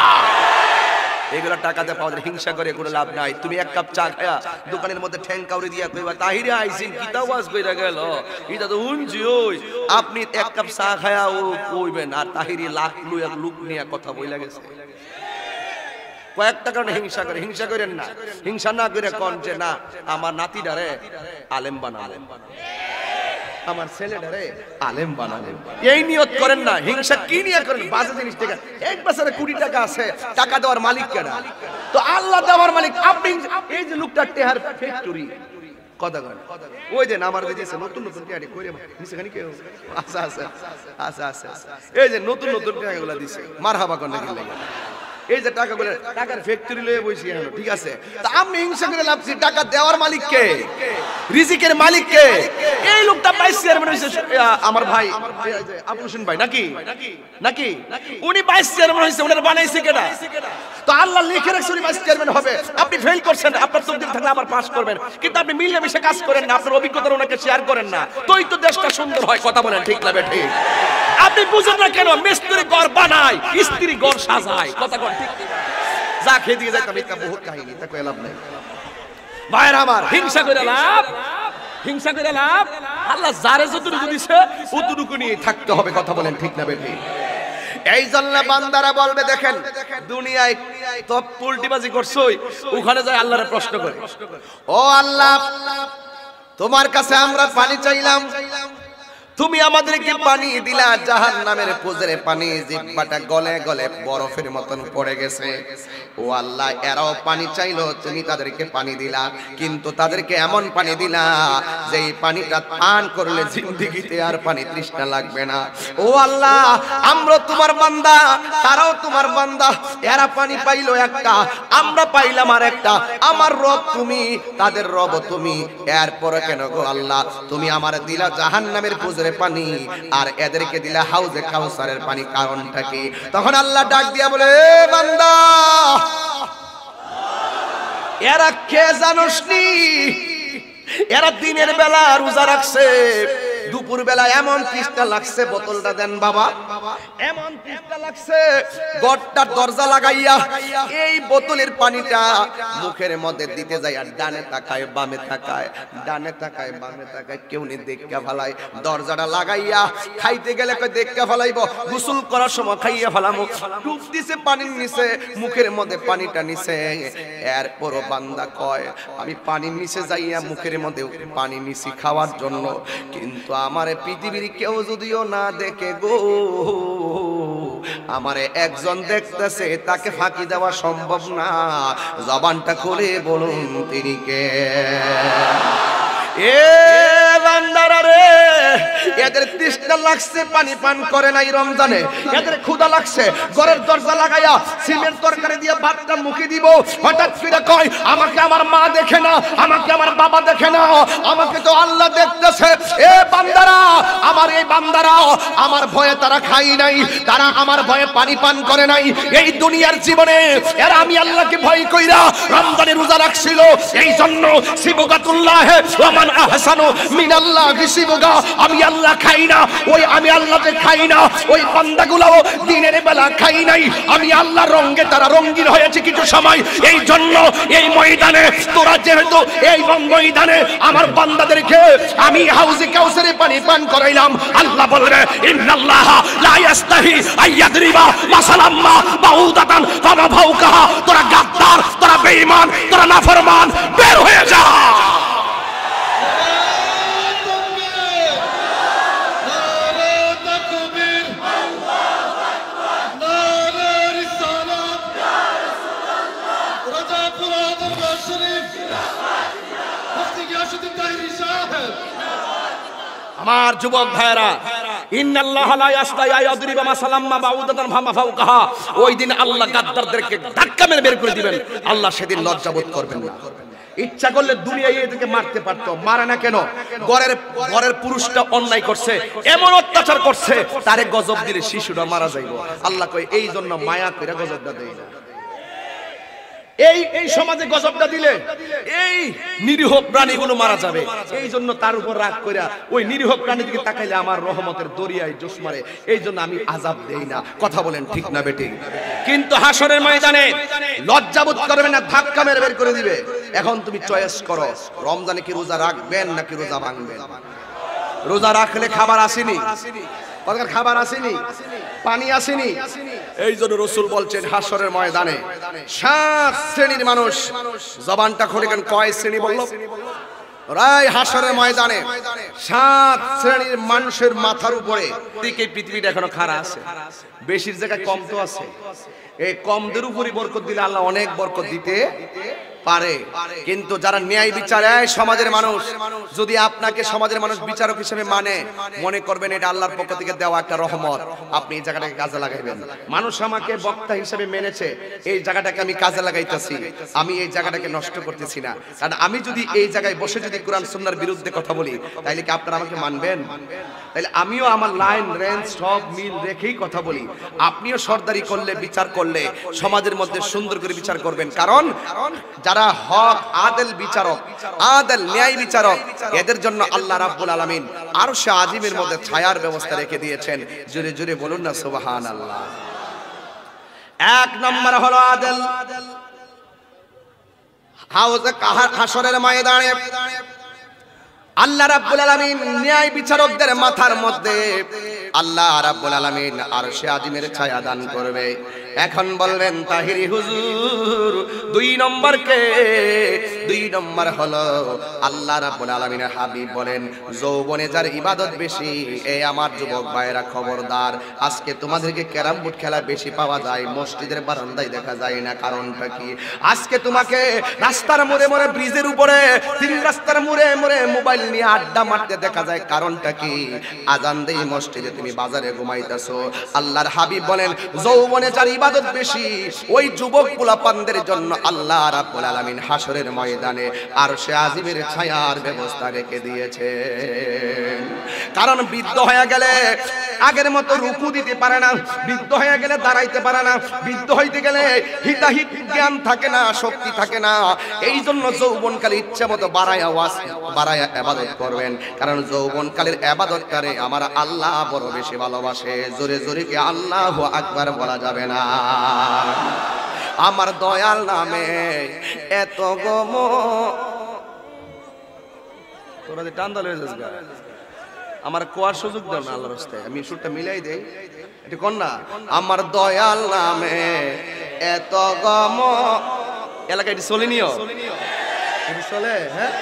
এগুলো টাকা দিয়ে পাওয়া যায়, হিংসা করে কোনো লাভ নাই। তুমি এক কাপ চা খায়া দোকানের মধ্যে ঠ্যাং কাউরে দিয়া কইবা, তাহিরে আইছিন কিতা ওয়াজ কইরা গেল, এটা তো উনজি। ওই আপনি এক কাপ চা খায়া ও কইবেন, আর তাহিরি লাখ লুক নিয়ে কথা বইলা গেছে। কয়েকটা কারণে হিংসা করে, হিংসা করেন না। হিংসা না করে কোন যে না, আমার নাতিটারে আলেম বানালেন, আমার ছেলেটারে আলেম বানালেন, এই নিয়ত করেন না। হিংসা কি নিয়ে করেন? বাজে জিনিস থেকে এক বছরে 20 টাকা আছে, টাকা দেওয়ার মালিক কেনা? তো আল্লাহ দেওয়ার মালিক আপনি। এই যে লোকটা টেহার ফ্যাক্টরি, কথা কন, ওই যে আমার দিয়েছে নতুন নতুন টেহারি কইরে নিছেখানি কেউ? আচ্ছা আচ্ছা আচ্ছা আচ্ছা, এই যে নতুন নতুন টাকাগুলো দিছে, মারহাবা করেন নাকি? এই যে টাকাগুলো টাকার ফ্যাক্টরি লয়ে বইছি এখন, ঠিক আছে? তা আমি হিংসা করে লাভছি, টাকা দেওয়ার মালিক কে? রিজিকের মালিক কে? এই লোকটা ভাইস চেয়ারম্যান হইছে, আমার ভাই আবুল হোসেন ভাই নাকি নাকি উনি ভাইস চেয়ারম্যান হইছে, উনার বানাইছে কেডা? তো আল্লাহ লিখে রাখছে উনি ভাইস চেয়ারম্যান হবে। আপনি ফেল করছেন, আপনার তকদির থাকলে আবার পাস করবেন, কিন্তু আপনি মিলেমিশে কাজ করেন না, আপনার অভিজ্ঞতা ওনাকে শেয়ার করেন না, তোই তো দেশটা সুন্দর হয়। কথা বলেন ঠিক না বেঠিক? আপনি বুঝেন না কেন? মিস্ত্রি ঘর বানায়, স্ত্রী ঘর সাজায়। কথা বলেন ঠিক না? যা খেয়ে দিয়ে যাইতাম, এটা বহুত কাহিনী, তা কই লাভ নাই। ভাইরা আমার, হিংসা করে লাভ, হিংসা করে লাভ। আল্লাহ যারে যতটুকু দিছে ততটুকু নিয়ে থাকতে হবে। কথা বলেন ঠিক না বেঠিক? এই জন্য বান্দারা বলবে, দেখেন দুনিয়ায় তো উল্টিবাজি করছই, ওখানে যায় আল্লাহরে প্রশ্ন করে, ও আল্লাহ তোমার কাছে আমরা পানি চাইলাম, তুমি আমাদেরকে পানি দিলা জাহান্নামের পুজরে পানি জিহ্বাটা গলে গলে বরফের মতন পড়ে গেছে। ও আল্লাহ, এরাও পানি চাইলো, তুমি তাদেরকে পানি দিলা, কিন্তু তাদেরকে এমন পানি দিলা যেই পানিটা পান করলে জিন্দেগিতে আর পানি তৃষ্ণা লাগবে না। ও আল্লাহ, আমরা তোমার বান্দা, তারাও তোমার বান্দা, এরা পানি পাইলো একটা, আমরা পাইলাম আর একটা। আমার রব তুমি, তাদের রব তুমি, এরপরে কেন গো আল্লাহ তুমি আমার দিলা জাহান্নামের পুজরে পানি আর এদেরকে দিলা হাউজে কাউসারের পানি, কারণটা কি? তখন আল্লাহ ডাক দিয়া বলে, এ বান্দা, এরা কে জানোস নি? এরা দিনের বেলা রোজা রাখছে, দুপুর বেলা এমন তৃষ্ণা লাগছে, বোতলটা দেন বাবা, এমন তৃষ্ণা লাগছে গড়টার দরজা লাগাইয়া এই বোতলের পানিটা মুখের মধ্যে দিতে যায়, আর ডানে তাকায় বামে তাকায়, ডানে তাকায় বামে তাকায়, কেউ নি দেখা ফেলায়, দরজাটা লাগাইয়া খাইতে গেলে কই দেখা ফেলাইব, গোসল করার সময় খাইয়া ফেলামু, ডুব দিছে পানির নিচে, মুখের মধ্যে পানিটা নিছে। এরপরও বান্দা কয়, আমি পানির নিচে যাইয়া মুখের মধ্যে পানি নিছি খাওয়ার জন্য, কিন্তু আমারে পৃথিবীর কেউ যদিও না দেখে গো, আমারে একজন দেখতেছে, তাকে ফাঁকি দেওয়া সম্ভব না। জবানটা খুলে বলুন তিনি কে? এ বান্দারা রে, এদের তৃষ্ণা লাগছে, পানি পান করে নাই রমজানে, এদের ক্ষুধা লাগছে, ঘরের দরজা লাগাইয়া সিমেন্ট তরকারি দিয়ে ভাতটা মুখে দিব, হঠাৎ ফিরে কয়, আমাকে আমার মা দেখে না, আমাকে আমার বাবা দেখে না, আমাকে তো আল্লাহ দেখতেছে। এ বান্দারা, আমার এই বান্দারা আমার ভয়ে তারা খাই নাই, তারা আমার ভয়ে পানি পান করে নাই। এই দুনিয়ার জীবনে এরা আমি আল্লাহকে ভয় কইরা রমজানে রোজা রাখছিল, এই জন্য সিবগাতুল্লাহ ওয়া মান আহসানু মিনাল্লাহি সিবগা, আমি আল্লাহ খাই না, ওই আমি আল্লাহকে খাই না, ওই বান্দাগুলো দিনের বেলা খাই নাই, আমি আল্লাহ রঙে তারা রঙিন হয়েছে কিছু সময়। এই জন্য এই ময়দানে তোরা যেহেতু এই ময়দানে আমার বান্দাদেরকে আমি হাউজে কাউসারে পানি পান করাইলাম, আল্লাহ বলবে ইন্নাল্লাহ লা ইস্তাহি আইয়াদরিবা মাসালাম্মা বাউদাতান ফামা ফাওকাহা। তোরা গাদ্দার, তোরা বেঈমান, তোরা নাফরমান, বের হয়ে যা। আমার যুবক ভাইরা, ইন্নাল্লাহ লা ইস্তাহি আইয়াদরিবা মাসালাম্মা বাউদাতান ফামা ফাওকাহা, ওই দিন আল্লাহ গাদ্দারদেরকে ধাক্কা মেরে বের করে দিবেন। আল্লাহ সেদিন লজ্জাবোধ করবেন না। ইচ্ছা করলে দুনিয়ায় এদেরকে মারতে পারতো, মারে না কেন? ঘরের পুরুষটা অন্যায় করছে, এমন অত্যাচার করছে, তারে গজব দিলে শিশুরা মারা যাইব। আল্লাহ কয় এই জন্য মায়া করে গজবটা দেয় না। এই সমাজে গজবটা দিলে এই নিরীহ প্রাণীগুলো মারা যাবে, এই জন্য তার উপর রাগ কইরা ওই নিরীহ প্রাণী দিকে তাকাইলে আমার রহমতের দরিয়ায় জোশ মারে, এই জন্য আমি আযাব দেই না। কথা বলেন ঠিক না বেটি? কিন্তু হাসরের ময়দানে লজ্জাবোধ করবে না, ধাক্কা মেরে বের করে দিবে। এখন তুমি চয়েস করো, রমজানে কি রোজা রাখবেন নাকি রোজা ভাঙবেন? রোজা রাখলে খাবার আসেনি, খাবার আসেনি, পানি আসেনি। এই জন্য রাসূল বলছেন হাসরের ময়দানে 7 শ্রেণীর মানুষ, জবানটা খুলে কেন কয় শ্রেণী বললো? রাই হাসরের ময়দানে 7 শ্রেণীর মানুষের মাথার উপরে দিকে পৃথিবীটা এখনো খাড়া আছে, বেশির জায়গায় কম তো আছে। এই কমদের উপরই বরকত দিলে আল্লাহ অনেক বরকত দিতে পারে। কিন্তু যারা ন্যায় বিচার সমাজের মানুষ, যদি আপনাকে সমাজের মানুষ বিচারক হিসেবে মানে, মনে করবেন এটা আল্লাহর পক্ষ থেকে দেওয়া একটা রহমত, আপনি এই জায়গাটাকে কাজে লাগাইবেন। মানুষ আমাকে বক্তা হিসেবে মেনেছে, এই জায়গাটাকে আমি কাজে লাগাইতেছি, আমি এই জায়গাটাকে নষ্ট করতেছি না। কারণ আমি যদি এই জায়গায় বসে যদি কোরআন সুন্নাহর বিরুদ্ধে কথা বলি, তাইলে কি আপনারা আমাকে মানবেন? তাইলে আমিও আমার লাইন রেঞ্জ সব মিল রেখেই কথা বলি। আপনিও সরদারি করলে, বিচার করলে সমাজের মধ্যে সুন্দর করে বিচার করবেন। কারণ যারা হক আদেল বিচারক, আদেল ন্যায় বিচারক, এদের জন্য আল্লাহ রাব্বুল আলামিন আরশে আজিমের মধ্যে ছায়ার ব্যবস্থা রেখে দিয়েছেন। জোরে জোরে বলুন না সুবহানাল্লাহ। এক নম্বর হলো আদেল। হাসরের ময়দানে আল্লাহ রাব্বুল আলামিন ন্যায় বিচারকদের মাথার মধ্যে আল্লাহ রাব্বুল আলামিন আরশে আজিমের ছায়া দান করবে। এখন বলবেন তাহিরি হুজুর 2 নম্বর কে? দুই নম্বর হলো আল্লাহ রাব্বুল আলামিনের হাবিব বলেন যৌবনে যার ইবাদত বেশি, এই আমার যুবক ভাইরা খবরদার, আজকে তোমাদেরকে ক্যারাম বোর্ড খেলা বেশি পাওয়া যায়, মসজিদের বারান্দায় দেখা যায় না। কারণটা কি? আজকে তোমাকে রাস্তার মোড়ে মোড়ে, ব্রিজের উপরে, তিন রাস্তার মোড়ে মোড়ে মোবাইল নিয়ে আড্ডা মারতে দেখা যায়। কারণটা কি? আজান দেই মসজিদে, তুমি বাজারে ঘুমাইতেছো। আল্লাহর হাবিব বলেন যৌবনে যার ইবাদত বেশি, ওই যুবক পোলাপানদের জন্য আল্লাহ রাব্বুল আলামিন হাসরের ময়দানে আরশে আজিমের ছায়ার ব্যবস্থা রেখে দিয়েছে। কারণ বৃদ্ধ হয়ে গেলে আগের মতো রুকু দিতে পারে না, বৃদ্ধ হয়ে গেলে দাঁড়াইতে পারে না, বৃদ্ধ হইতে গেলে হিতাহিত জ্ঞান থাকে না, শক্তি থাকে না। এই জন্য যৌবনকালে ইচ্ছা মতো বাড়ায়া ইবাদত করবেন, কারণ যৌবনকালের ইবাদতটারে আমার আল্লাহ বড় বেশি ভালোবাসে। জোরে জোরে কি আল্লাহু আকবার বলা যাবে না? আমার দয়াল নামে এত গম, তোরা যে টান দল হয়ে যাস গা, আমার কোয়ার সুযোগ দাও না আল্লাহর রাস্তায়, আমি সুরটা মিলাই দেই, এটা কোন না? আমার দয়াল নামে এত গম, এলাকায় এটি চলে নিও, এটি চলে? হ্যাঁ,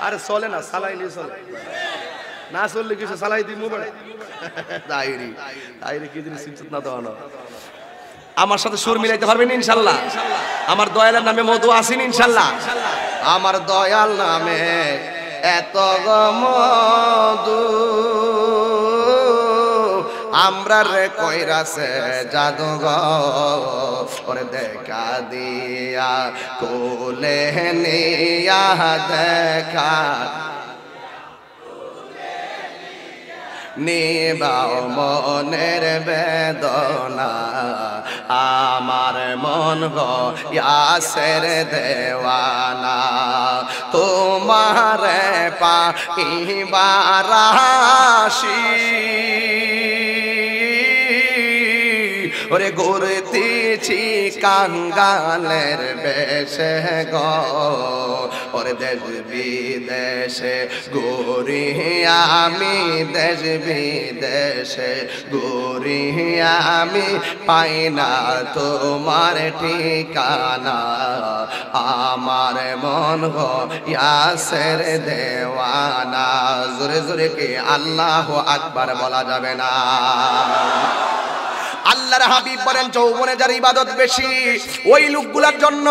আরে চলে না, সালাইলি চলে না, চললে কিছু সালাই দিই মোবাইল তাইরি তাইরি কি জিনিস চিন্তা না দেওয়ানো। আমার সাথে সুর মিলাইতে পারবেন ইনশাল্লাহ? আমার দয়ালের নামে মধু আসেন ইনশাল্লাহ? আমার দয়াল নামে এত মধু আমরা রে কইরাছে জাদুঘর দেখা দিয়া কোলে নিয়া দেখা নিবাও মনের বেদনা, আমার মন গো ইয়াসের দেওয়ানা, তোমারে পাইবার আশি ওরে ঘুরতেছি কাঙ্গালের বেশে গো, ওরে দেশ বিদেশে ঘুরি আমি, দেশ বিদেশে ঘুরি আমি, পাই না তোমার ঠিকানা, আমার মন গো ইয়াসের দেওয়ানা। জোরে জোরে কি আল্লাহু আকবার বলা যাবে না? আল্লাহর হাবিব বলেন যৌবনে যার ইবাদত বেশি, ওই লোকগুলোর জন্য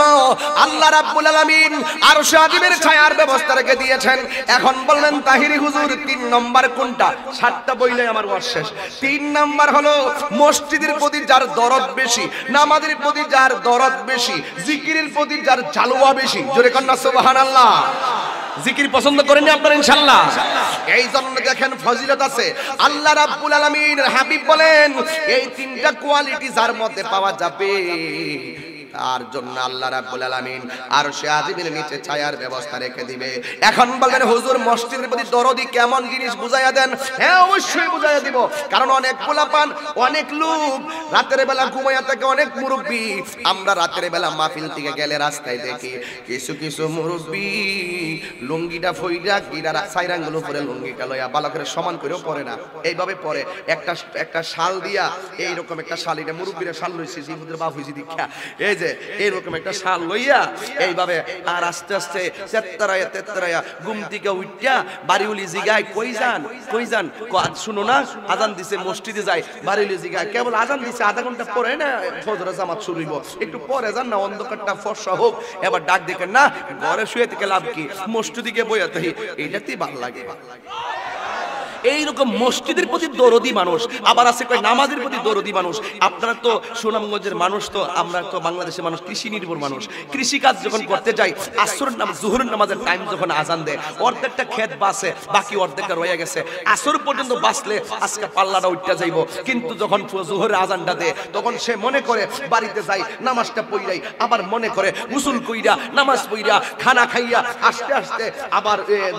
আল্লাহ রাব্বুল আলামিন আরশে আজিমের ছায়ার ব্যবস্থা রেখে দিয়েছেন। এখন বললেন তাহিরি হুজুর 3 নম্বর কোনটা? 7টা বইলে আমার ওয়াজ শেষ। 3 নম্বর হলো মসজিদের প্রতি যার দরদ বেশি, নামাজের প্রতি যার দরদ বেশি, জিকিরের প্রতি যার জালওয়া বেশি। জোরে কন্না সুবহানাল্লাহ। জিকির পছন্দ করেন আপনারা ইনশাআল্লাহ? এই জন্য দেখেন ফজিলত আছে। আল্লাহ রাব্বুল আলামিন হাবিব বলেন এই 3টা কোয়ালিটি যার মধ্যে পাওয়া যাবে তার জন্য আল্লাহ রাব্বুল আলামিন আরশে আজিমের নিচে ছায়ার ব্যবস্থা রেখে দিবে। এখন বলবেন হুজুর মসজিদের প্রতি দরদি কেমন জিনিস বুঝাইয়া দেন? হ্যাঁ অবশ্যই বুঝাইয়া দিব, কারণ অনেক পোলাপান, অনেক লোক রাতের বেলা ঘুমাইয়া থাকে, অনেক মুরব্বী আমরা রাতের বেলা মাহফিল থেকে গেলে রাস্তায় দেখি কিছু কিছু মুরব্বী লুঙ্গিটা ফইরা কিরা সাইরাঙ্গুলো পরে লুঙ্গিটা লইয়া বালকের সমান করেও পরে না, এইভাবে পরে একটা শাল দিয়া, এইরকম একটা শাল, এটা মুরব্বীরা শাল লইছে জিহুদের বাপ হইছে দীক্ষা, এই যে এইরকম একটা শাল লইয়া এইভাবে আর আস্তে আস্তে তেত্তরায়া ঘুম থেকে উঠিয়া বাড়িউলি জিগায় কই যান শুনো না আজান দিছে মসজিদে যাই, বাড়িউলি জিগায় কেবল আজান দিছে আধা ঘন্টা পরে না ফজরের জামাত শুরু হইব, একটু পরে যান না, অন্ধকারটা ফর্সা হোক। এবার ডাক দেখেন না, ঘরে শুয়ে থেকে লাভ কি, মসজিদে গিয়ে বইয়া থাকি, এইটাতেই ভালো লাগে। এইরকম মসজিদের প্রতি দরদি মানুষ, আবার আছে কয় নামাজের প্রতি দরদি মানুষ। আপনারা তো সুনামগঞ্জের মানুষ, তো আমরা তো বাংলাদেশের মানুষ কৃষি নির্ভর মানুষ। কৃষি কাজ যখন করতে যাই, আসরের নামাজ জোহরের নামাজের টাইম যখন আজান দেয়, অর্ধেকটা ক্ষেত বাসে, বাকি অর্ধেকটা রয়ে গেছে, আসর পর্যন্ত বাঁচলে আজকে পাল্লাটা উঠতে যাইব, কিন্তু যখন জোহরের আজানটা দেয় তখন সে মনে করে বাড়িতে যাই নামাজটা পড়াই, আবার মনে করে গোসল কইরা নামাজ পড়া খানা খাইয়া আস্তে আস্তে আবার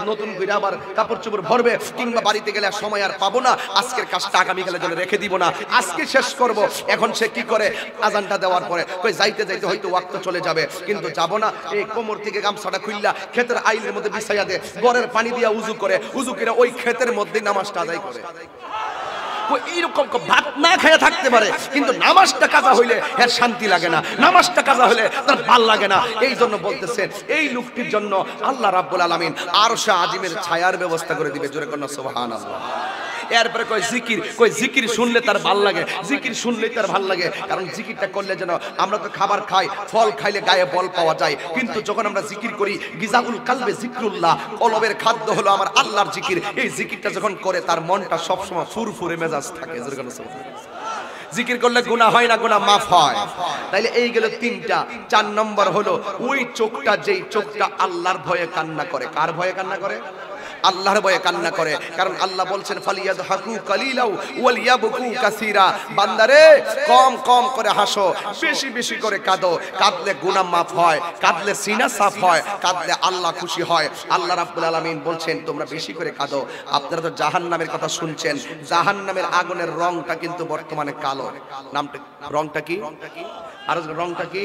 নতুন করে আবার কাপড় চোপড় ভরবে, কিংবা বাড়িতে গেলে সময় আর পাবো না, আজকের কাজটা আগামীকালের জন্য রেখে দিব না, আজকে শেষ করব। এখন সে কি করে, আজানটা দেওয়ার পরে কই যাইতে যাইতে হয়তো ওয়াক্ত চলে যাবে, কিন্তু যাব না, এই কোমর থেকে গামছাটা খুললা ক্ষেতের আইলের মধ্যে বিছাইয়া দে, গড়ের পানি দিয়া উজু করে ওই ক্ষেতের মধ্যে নামাজটা আদায় করে। এইরকম ভাত না খেয়ে থাকতে পারে, কিন্তু নামাজটা কাজা হইলে এর শান্তি লাগে না, নামাজটা কাজা হইলে তার ভাল লাগে না। এই জন্য বলতেছেন এই লোকটির জন্য আল্লাহ রাব্বুল আলামিন আরশে আজিমের ছায়ার ব্যবস্থা করে দিবে। জোরে কোন সুবহানাল্লাহ। এরপরে কই জিকির শুনলে তার ভাল লাগে, জিকির শুনলেই তার ভাল লাগে, কারণ জিকিরটা করলে যেন আমরা তো খাবার খাই, ফল খাইলে গায়ে বল পাওয়া যায়, কিন্তু যখন আমরা জিকির করি গিজাউল কালবে জিকরুল্লাহ, কলবের খাদ্য হলো আমার আল্লাহর জিকির। এই জিকিরটা যখন করে তার মনটা সবসময় ফুরফুরে মেজাজ থাকে। জিকির করলে গুনাহ হয় না, গুনাহ মাফ হয়। তাইলে এই গেল তিনটা। 4 নম্বর হলো ওই চোখটা, যেই চোখটা আল্লাহর ভয়ে কান্না করে। কার ভয়ে কান্না করে? আল্লাহর ভয়ে কান্না করে। কারণ আল্লাহ বলছেন ফালিয়াদহাকু কালিলাউ ওয়ালিয়াবকু কাসীরা, বান্দারে কম কম করে হাসো, বেশি বেশি করে কাঁদো। কাঁদলে গুনাহ মাফ হয়, কাঁদলে সিনা সাফ হয়, কাঁদলে আল্লাহ খুশি হয়। আল্লাহ রাব্বুল আলামিন বলছেন তোমরা বেশি করে কাঁদো। আপনারা তো জাহান্নামের কথা শুনছেন, জাহান্নামের আগুনের রংটা কিন্তু বর্তমানে কালো। নামটা, রংটা কি? আর রংটা কি?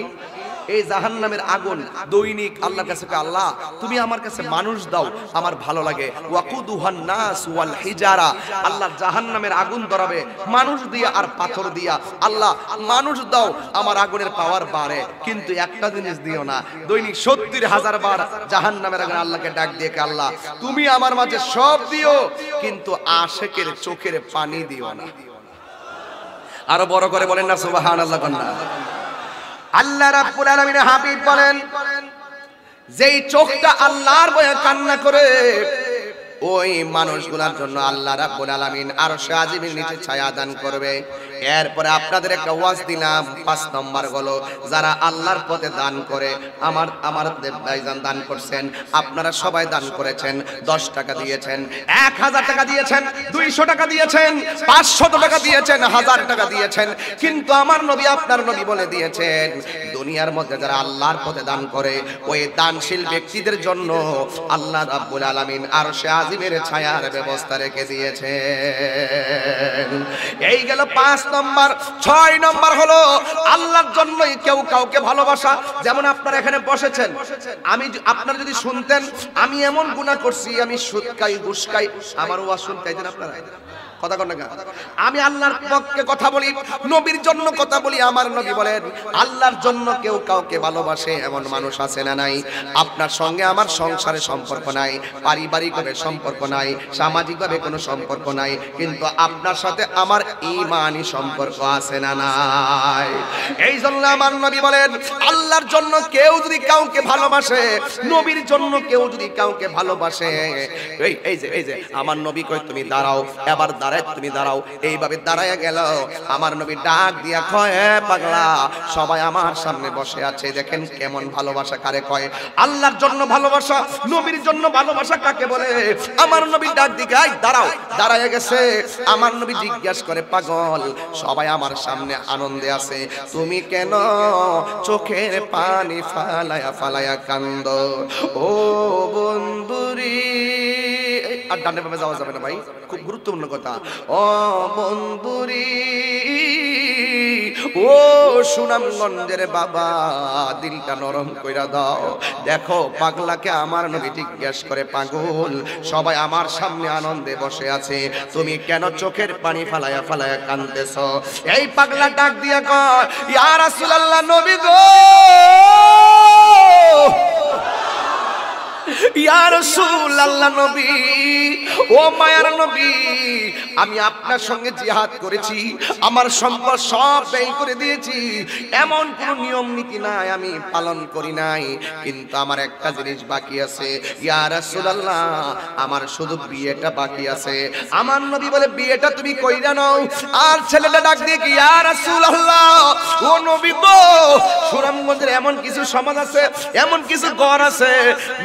এই জাহান্নামের আগুন দৈনিক আল্লাহর কাছে কয়, আল্লাহ তুমি আমার কাছে মানুষ দাও, আমার ভালো লাগে। ওয়াকুদুহান নাস ওয়াল হিজারা, আল্লাহ জাহান্নামের আগুন ধরাবে মানুষ দিয়া আর পাথর দিয়া। আল্লাহ মানুষ দাও, আমার আগুনের পাওয়ার বাড়ে, কিন্তু একটা জিনিস দিও না। দৈনিক 70,000 বার জাহান্নামের আগুন আল্লাহকে ডাক দিয়ে কে, আল্লাহ তুমি আমার মাঝে সব দিও, কিন্তু আশিকের চোখের পানি দিও না। আরো বড় করে বলেন না সুবহানাল্লাহ। কন্যা আল্লাহ রাব্বুল আলামিনের হাবিব বলেন যেই চোখটা আল্লাহর ভয়ে কান্না করে ওই মানুষগুলোর জন্য আল্লাহ রাব্বুল আলামিন আরশে আজিমের নিচে ছায়া দান করবে। এরপরে আপনাদের একটা ওয়াজ দিলাম, 5 নম্বর হলো যারা আল্লাহর পথে দান করে। আমার ভাইজান দান করছেন, আপনারা সবাই দান করেছেন। 10 টাকা দিয়েছেন, 1000 টাকা দিয়েছেন, 200 টাকা দিয়েছেন, 500 টাকা দিয়েছেন, 1000 টাকা দিয়েছেন, কিন্তু আমার নবী আপনার নবী বলে দিয়েছেন দুনিয়ার মধ্যে যারা আল্লাহর পথে দান করে ওই দানশীল ব্যক্তিদের জন্য আল্লাহ রাব্বুল আলামিন আরশে আজিমের ছায়ার ব্যবস্থা রেখে দিয়েছেন। এই গেল 5 নম্বর। 6 নম্বর হলো আল্লাহর জন্যই কেউ কাউকে ভালোবাসা। যেমন আপনারা এখানে বসেছেন, আপনারা যদি শুনতেন আমি এমন গুনাহ করছি, আমি সুদ খাই, ঘুষ খাই, আমার ওয়াজ শুনতেন আপনারা? কথা কন না। আমি আল্লাহর পক্ষে কথা বলি, নবীর জন্য কথা বলি। আমার নবী বলেন আল্লাহর জন্য কেউ কাউকে ভালোবাসে এমন মানুষ আছে না নাই? আপনার সঙ্গে আমার সংসারে সম্পর্ক নাই, পারিবারিকভাবে সম্পর্ক নাই, সামাজিকভাবে কোনো সম্পর্ক নাই, কিন্তু আপনার সাথে আমার ঈমানি সম্পর্ক আছে না নাই? এই জন্য আমার নবী বলেন আল্লাহর জন্য কেউ যদি কাউকে ভালোবাসে, নবীর জন্য কেউ যদি কাউকে ভালোবাসে, এই যে আমার নবী কয় তুমি দাঁড়াও, এবার দাঁড়ায় তুমি দাঁড়াও। এইভাবে দাঁড়ায় গেল, আমার নবী ডাক দিয়া কয় পাগলা সবাই আমার সামনে বসে আছে, দেখেন কেমন ভালোবাসা কারে কয়। আল্লাহর জন্য ভালোবাসা, নবীর জন্য ভালোবাসা কাকে বলে? আমার নবী ডাক দিকে দাঁড়াও, দাঁড়ায় গেছে। আমার নবী জিজ্ঞাসা করে পাগল সবাই আমার সামনে আনন্দে আছে, তুমি কেন চোখের পানি ফালায়া ফালায়া কান্দ? ও বন্ধুরি, আর ডানে বামে যাওয়া যাবে না ভাই, খুব গুরুত্বপূর্ণ কথা। ও বন্ধুরি, ও সুনামগঞ্জের বাবা, দিলটা নরম কইরা দাও। দেখো পাগলাকে আমার নবী জিজ্ঞেস করে পাগল সবাই আমার সামনে আনন্দে বসে আছে, তুমি কেন চোখের পানি ফালায়া ফালায়া কাঁদতেছ? এই পাগলা ডাক দিয়া কয় ইয়া রাসূলুল্লাহ, নবী গো, ইয়া রাসূলুল্লাহ নবী, ও মায়ার নবী, আমি আপনার সঙ্গে জিহাদ করেছি, আমার সম্পদ সব ব্যয় করে দিয়েছি, এমন কোন নিয়ম নীতি নাই আমি পালন করি নাই, কিন্তু আমার একটা জিনিস বাকি আছে ইয়া রাসূলুল্লাহ, আমার শুধু বিয়েটা বাকি আছে। আমার নবী বলে বিয়েটা তুমি কইরা নাও। আর ছেলেটা ডাক দিয়ে কি ইয়া রাসূলুল্লাহ, ও নবী গো, সুনামগঞ্জের এমন কিছু সমাজ আছে, এমন কিছু ঘর আছে,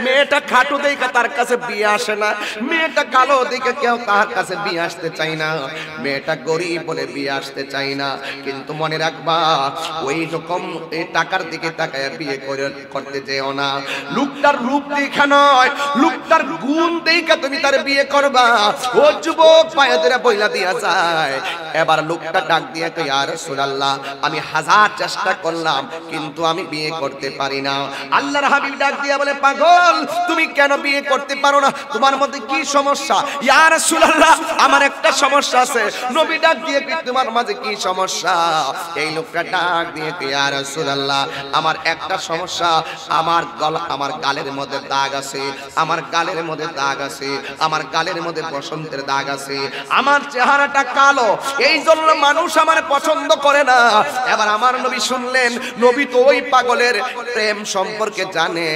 মেয়েটা খাটু দেখে তার কাছে বিয়ে আসে না, মেয়েটা কালো দেখে কেউ তার কাছে বিয়ে আসতে চাই না, মেয়েটা গরিব বলে বিয়ে আসতে চাই না, কিন্তু মনে রাখবা ওই রকম এই টাকার দিকে তাকায় বিয়ে করতে যেও না। লোকটার রূপ দেখা নয়, লোকটার গুণ দেখা তুমি তার বিয়ে করবা। ও যুবক পায়ে ধরে বইলা দিয়া যায়। এবার লোকটা ডাক দিয়ে কই ইয়া রাসূলুল্লাহ, আমি 1000 চেষ্টা করলাম কিন্তু আমি বিয়ে করতে পারি না। আল্লাহর হাবিব ডাক দিয়া বলে পাগল তুমি কেন বিয়ে করতে পারো না? তোমার মধ্যে কি সমস্যা? ইয়া রাসূলুল্লাহ আমার একটা সমস্যা আছে। নবী ডাক দিয়ে কি তোমার মাঝে কি সমস্যা? এই লোকটা ডাক দিয়ে কি ইয়া রাসূলুল্লাহ আমার একটা সমস্যা, আমার গালের মধ্যে দাগ আছে, আমার গালের মধ্যে দাগ আছে, আমার গালের মধ্যে বসন্তের দাগ আছে, আমার চেহারাটা কালো, এই জন্য মানুষ আমার পছন্দ করে না। এবার আমার নবী শুনলেন, নবী তো ওই পাগলের প্রেম সম্পর্কে জানে,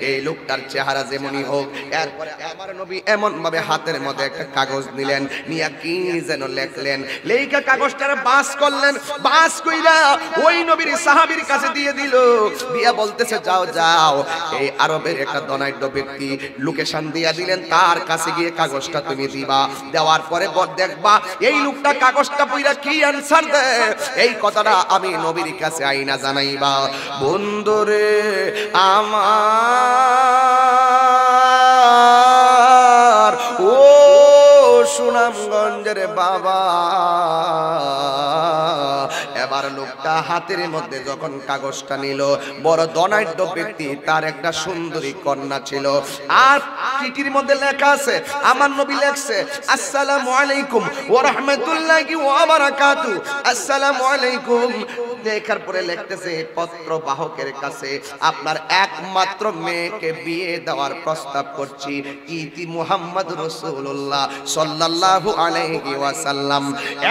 এই লোকটার চেহারা যেমনই হোক। এরপরে আমার নবী এমন ভাবে হাতের মধ্যে একটা কাগজ নিলেন, নিয়া কি যেন লেখলেন, লেখা কাগজটার বাস করলেন, বাস কইরা ওই নবীর সাহাবীর কাছে দিয়ে দিল, দিয়া বলতেছে যাও যাও এই আরবের একটা ধনাঢ্য ব্যক্তি লোকেশন দিয়া দিলেন, তার কাছে গিয়ে কাগজটা তুমি দিবা, দেওয়ার পরে দেখবা এই লোকটা কাগজটা পড়া কি অ্যানসার দেয়, এই কথাটা আমি নবীর কাছে আইনা জানাইবা। বন্ধুরে আমার ও সুনামগঞ্জের বাবা, এবার লোকটা হাতের মধ্যে যখন কাগজটা নিল, বড় ধনাঢ্য ব্যক্তি, তার একটা সুন্দরী কন্যা ছিল, আর চিঠির মধ্যে লেখা আছে, আমার নবী লেখছে আসসালামু আলাইকুম ওয়া রাহমাতুল্লাহি ওয়া বারাকাতু, আসসালামু আলাইকুম। লেখার পরে লিখতেছে পত্র বাহকের কাছে আপনার একমাত্র মেয়েকে বিয়ে দেওয়ার প্রস্তাব করছি, ইতি মুহাম্মদ রাসূলুল্লাহ সাল্লাল্লাহু আলাইহি ওয়াসাল্লাম।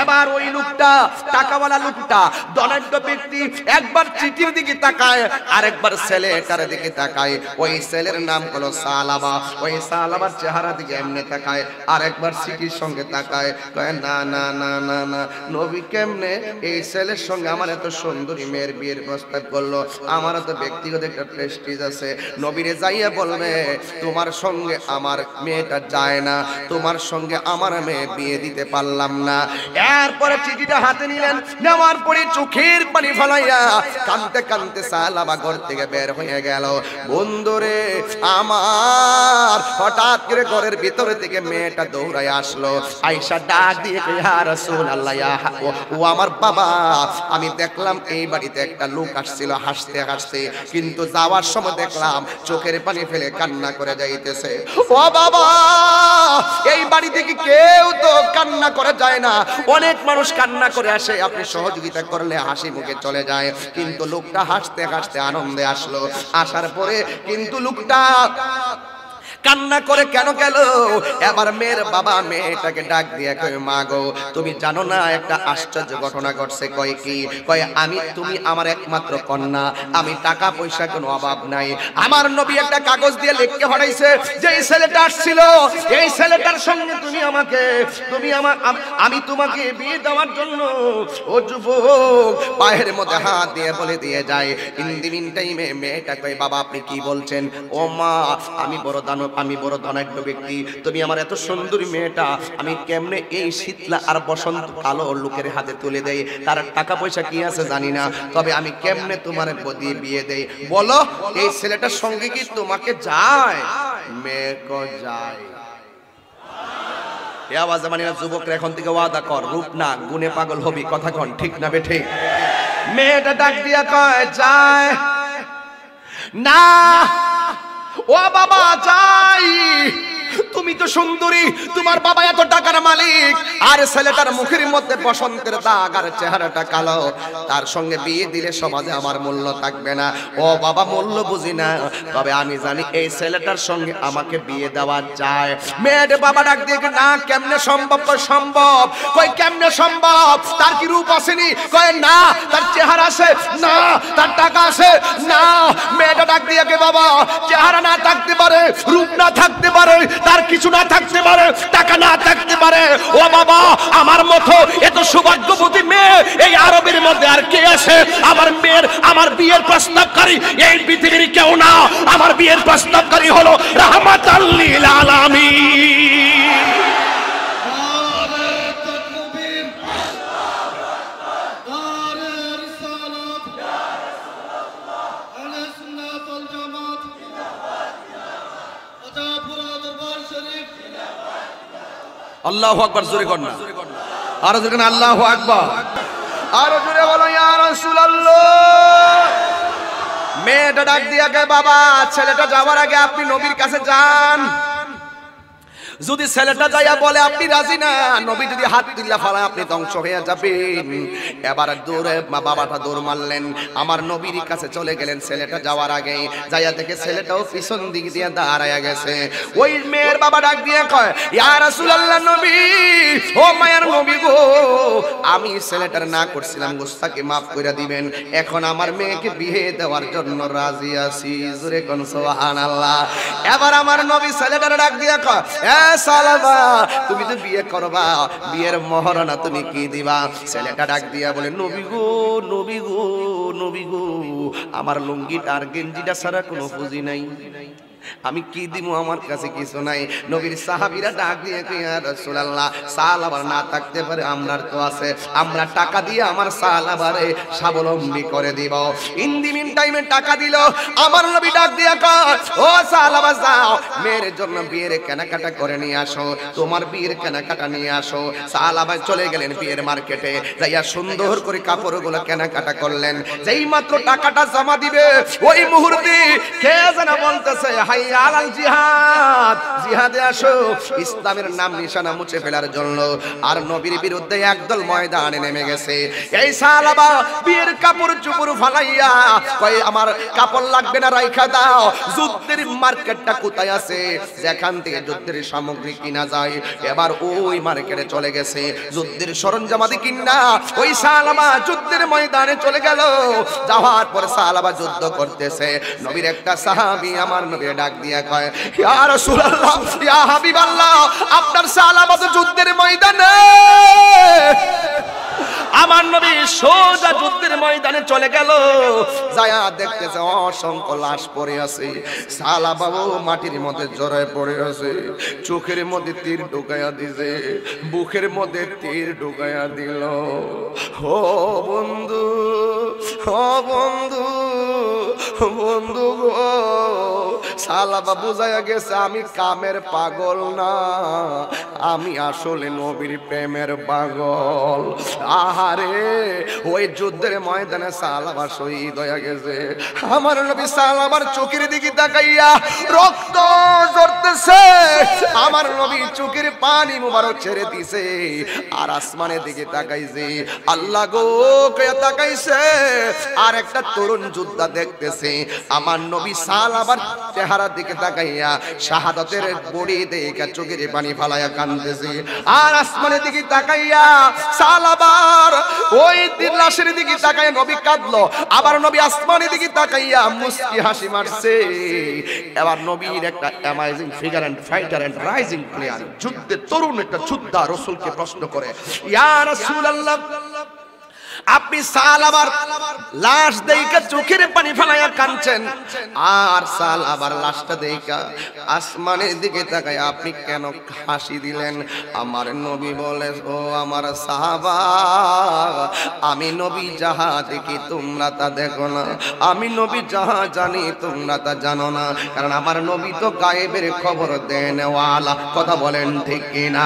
এবার ওই লোকটা, টাকাওয়ালা লোকটা, ধনাঢ্য ব্যক্তি, একবার চিঠির দিকে তাকায়, আরেকবার ছেলেটার দিকে তাকায়, ওই ছেলের নাম হলো সালাবা, ওই সালাবার চেহারা দিকে এমনি তাকায়, আরেকবার চিঠির সঙ্গে তাকায়, কয় না না না না না, নবী কেমনে এই ছেলের সঙ্গে আমার এত সুন্দরী মেয়ের বিয়ের প্রস্তাব করলো, আমার তো ব্যক্তিগত একটা প্রেস্টিজ আছে, নবীরে যাইয়া বলবে তোমার সঙ্গে আমার মেয়েটা যায় না, তোমার সঙ্গে আমার মেয়ে বিয়ে দিতে পারলাম না। এরপরে চিঠিটা হাতে নিলেন, নেওয়ার পরে চোখের পানি ফলাইয়া কাঁদতে কাঁদতে সালাবা ঘর থেকে বের হয়ে গেল। বন্ধুরে আমার হঠাৎ করে ঘরের ভিতরে থেকে মেয়েটা দৌড়ায় আসলো, আয়েশা ডাক দিয়ে ইয়া রাসূলুল্লাহ, ও আমার বাবা, আমি দেখলাম এই বাড়িতে একটা লোক আসছিল হাসতে হাসতে, কিন্তু যাওয়ার সময় দেখলাম চোখের পানি ফেলে কান্না করে যাইতেছে। ও বাবা, এই বাড়ি থেকে কেউ তো কান্না করে যায় না, অনেক মানুষ কান্না করে আসে, আপনি সহযোগিতা করলে হাসি মুখে চলে যায়, কিন্তু লোকটা হাসতে হাসতে আনন্দে আসলো, আসার পরে কিন্তু লোকটা কান্না করে কেন গেল? এবার মেয়ের বাবা মেয়েটাকে ডাক দিয়ে কয় মা গো, তুমি জানো না একটা আশ্চর্য ঘটনা ঘটছে। কয় কি? কয় তুমি আমার একমাত্র কন্যা, আমি টাকা পয়সা কোনো অভাব নাই, আমার নবী একটা কাগজ দিয়ে লিখে পাঠাইছে যে এই ছেলেটা আসছিল, এই ছেলেটার সঙ্গে আমি তোমাকে বিয়ে দেওয়ার জন্য। ও যুবক পায়ের মধ্যে হাত দিয়ে বলে দিয়ে যায়। ইন দি মিন টাইমে মেয়েটা কয় বাবা আপনি কি বলছেন? ও মা, আমি বড় ধনাঢ্য ব্যক্তি, তুমি আমার এত সুন্দরী মেয়েটা আমি কেমনে এই শীতলা আর বসন্ত কালো লোকের হাতে তুলে দেই? তার টাকা পয়সা কি আছে জানি না, তবে আমি কেমনে তোমার বদি বিয়ে দেই? বলো এই ছেলেটার সঙ্গে কি তোমাকে যায়? মেয়ে কো যায়। এ আওয়াজে মানে যুবকরা এখন থেকে ওয়াদা কর, রূপ না গুণে পাগল হবি, কথা কন ঠিক না বেঠিক? মেয়েটা ডাক দিয়া কয় যায় না। ও বাবা যাই, তুমি তো সুন্দরী, তোমার বাবা এত টাকার মালিক, আর ছেলেটার মুখের মধ্যে বসন্তের দাগ আর চেহারাটা কালো, তার সঙ্গে বিয়ে দিলে সমাজে আমার মূল্য থাকবে না। ও বাবা মূল্য বুঝি না, তবে আমি জানি এই ছেলেটার সঙ্গে আমাকে বিয়ে দেওয়া যায়। মেয়ের বাবা ডাক দিয়ে না কেমনে সম্ভব? কই সম্ভব। কই কেমনে সম্ভব? তার কি রূপ আসেনি? কয় না। তার চেহারা আছে? না। তার টাকা আছে? না। মেয়েটা ডাক দিয়ে বাবা চেহারা না থাকতে পারে, রূপ না থাকতে পারে, তার কিছু না থাকতে পারে, টাকা না থাকতে পারে, ও বাবা আমার মতো এত সৌভাগ্যবতী মেয়ে এই আরবের মধ্যে আর কে আছে? আমার বিয়ের প্রস্তাবকারী এই পৃথিবীর কেউ না, আমার বিয়ের প্রস্তাবকারী হলো রাহমাতাল লিল আলামিন। আল্লাহু আকবার, জোরে কর না, আরো জোরে, আল্লাহু আকবার, আরো জোরে বলো ইয়া রাসূলুল্লাহ। মেয়েটা ডাক দিয়া গে বাবা ছেলেটা যাওয়ার আগে আপনি নবীর কাছে যান, যদি ছেলেটা যাইয়া বলে আপনি রাজি না, নবী যদি হাত তুললা ফালায় আপনি ধ্বংস হয়ে যাবেন। এবার দৌড়ে বাবাটা দৌড় মারলেন, আমার নবীর কাছে চলে গেলেন। ছেলেটা যাওয়ার আগে যাইয়া দেখে ছেলেটাও পিছন দিক দিয়ে দাঁড়ায়া গেছে। ওই মেয়ের বাবা ডাক দিয়ে কয়, ইয়া রাসূলুল্লাহ, নবী, ও মায়ের নবী গো, আমি ছেলেটার না করছিলাম, গোস্তাকে মাফ করে দিবেন। এখন আমার মেয়েকে বিয়ে দেওয়ার জন্য রাজি আছি। জোরে কোন সুবহানাল্লাহ। এবার আমার নবী ছেলেটার ডাক দিয়ে কয়, এ সালাবা, তুমি তো বিয়ে করবা, বিয়ের মহারণা তুমি কি দিবা? ছেলেটা ডাক দিয়া বলে, নবী গো, নবী গো, নবী গো, আমার লুঙ্গিটা আর গেঞ্জিটা ছাড়া কোনো পুঁজি নাই, আমি কি দিব? আমার কাছে কিছু নাই। নবীর সাহাবীরা ডাক দিয়ে কই, ইয়া রাসূলুল্লাহ, সালাবার না থাকতে পারে, আমরার তো আছে, আমরা টাকা দিয়ে আমার সালাবারে স্বাবলম্বী করে দিব। ইন দি মিন টাইমে টাকা দিল। আমার নবী ডাক দিয়ে কয়, ও সালাবা, যাও মেয়ের জন্য বিয়ের কেনাকাটা করে নিয়ে আসো, তোমার বিয়ের কেনাকাটা নিয়ে আসো। সালাবা চলে গেলেন বিয়ের মার্কেটে, যাইয়া সুন্দর করে কাপড়গুলো কেনাকাটা করলেন। যেই মাত্র টাকাটা জমা দিবে, ওই মুহূর্তে কে যেন বলতেছে, হাইয়া আলাল জিহাদ, জিহাদে আসো, ইসলামের নাম নিশানা মুছে ফেলার জন্য। আর নবীর বিরুদ্ধে একদল ময়দানে নেমে গেছে। এই সাহাবা বিয়ের কাপড় চুপড় ফালাইয়া কয়, আমার কাপড় লাগবে না, রাইখা দাও। যুদ্ধের মার্কেটটা কোথায় আছে, যেখান থেকে যুদ্ধের সামগ্রী কিনা যায়, এবার ওই মার্কেটে চলে গেছে। যুদ্ধের সরঞ্জামাদি কিনা ওই সাহাবা যুদ্ধের ময়দানে চলে গেল। যাওয়ার পর সাহাবা যুদ্ধ করতেছে। নবীর একটা সাহাবী আমার নবীর ডাক দিয়া কয়, ইয়া রাসূলুল্লাহ, ইয়া হাবিবাল্লাহ, আপনার সাহাবা তো যুদ্ধের ময়দানে। আমার নবী সোজা যুদ্ধের ময়দানে চলে গেল। যায়া দেখতেছে অসংখ্য লাশ পড়ে আছে। সাহাবাও মাটির মধ্যে জড়ায় পড়ে আছে। চোখের মধ্যে তীর ঢুকাইয়া দিছে, বুকের মধ্যে তীর ঢুকাইয়া দিল। ও বন্ধু, ও বন্ধু, বন্ধু গো, সাহাবা বুঝাইয়া গেছে আমি কামের পাগল না, আমি আসলে নবীর প্রেমের পাগল। আহারে, ওই যুদ্ধের ময়দানে সাহাবা শহীদ হয়ে গেছে। আমার নবী সাহাবার চোখের দিকে তাকাইয়া রক্ত ঝরতেছে। আমার নবী চোখের পানি মুবারক ছেড়ে দিছে, আর আসমানের দিকে তাকাইছে। আল্লাহ গো কে তাকাইছে, আর একটা তরুণ যোদ্ধা দেখতেছে। আমার নবী সাহাবার চেহারার দিকে তাকাইয়া শাহাদাতের বড়ি দেখে চোখের পানি ফালাইয়া কাঁদতেছে। আর আসমানের দিকে তাকাইয়া সাহাবার ওই তিন লাশের দিকে তাকাইয়া নবী কাঁদলো। আবার নবী আসমানের দিকে তাকাইয়া মুস্কি হাসি মারছে। এবার নবীর একটা amazing figure and fighter and rising player, যুদ্ধে তরুণ একটা যোদ্ধা রাসূলকে প্রশ্ন করে, ইয়া রাসূলুল্লাহ, আপনি সাহাবার লাশ দেইকা চোখের পানি ফেলাইয়া কাঁদছেন, আর সাহাবার লাশটা দেইকা আসমানের দিকে তাকায় আপনি কেন হাসি দিলেন? আমার নবী বলে, ও আমার সাহাবা, আমি নবী যাহা দেখি তোমরা তা দেখো না, আমি নবী যাহা জানি তোমরা তা জানো না, কারণ আমার নবী তো গায়েবের খবর দেনওয়ালা। কথা বলেন ঠিক কিনা?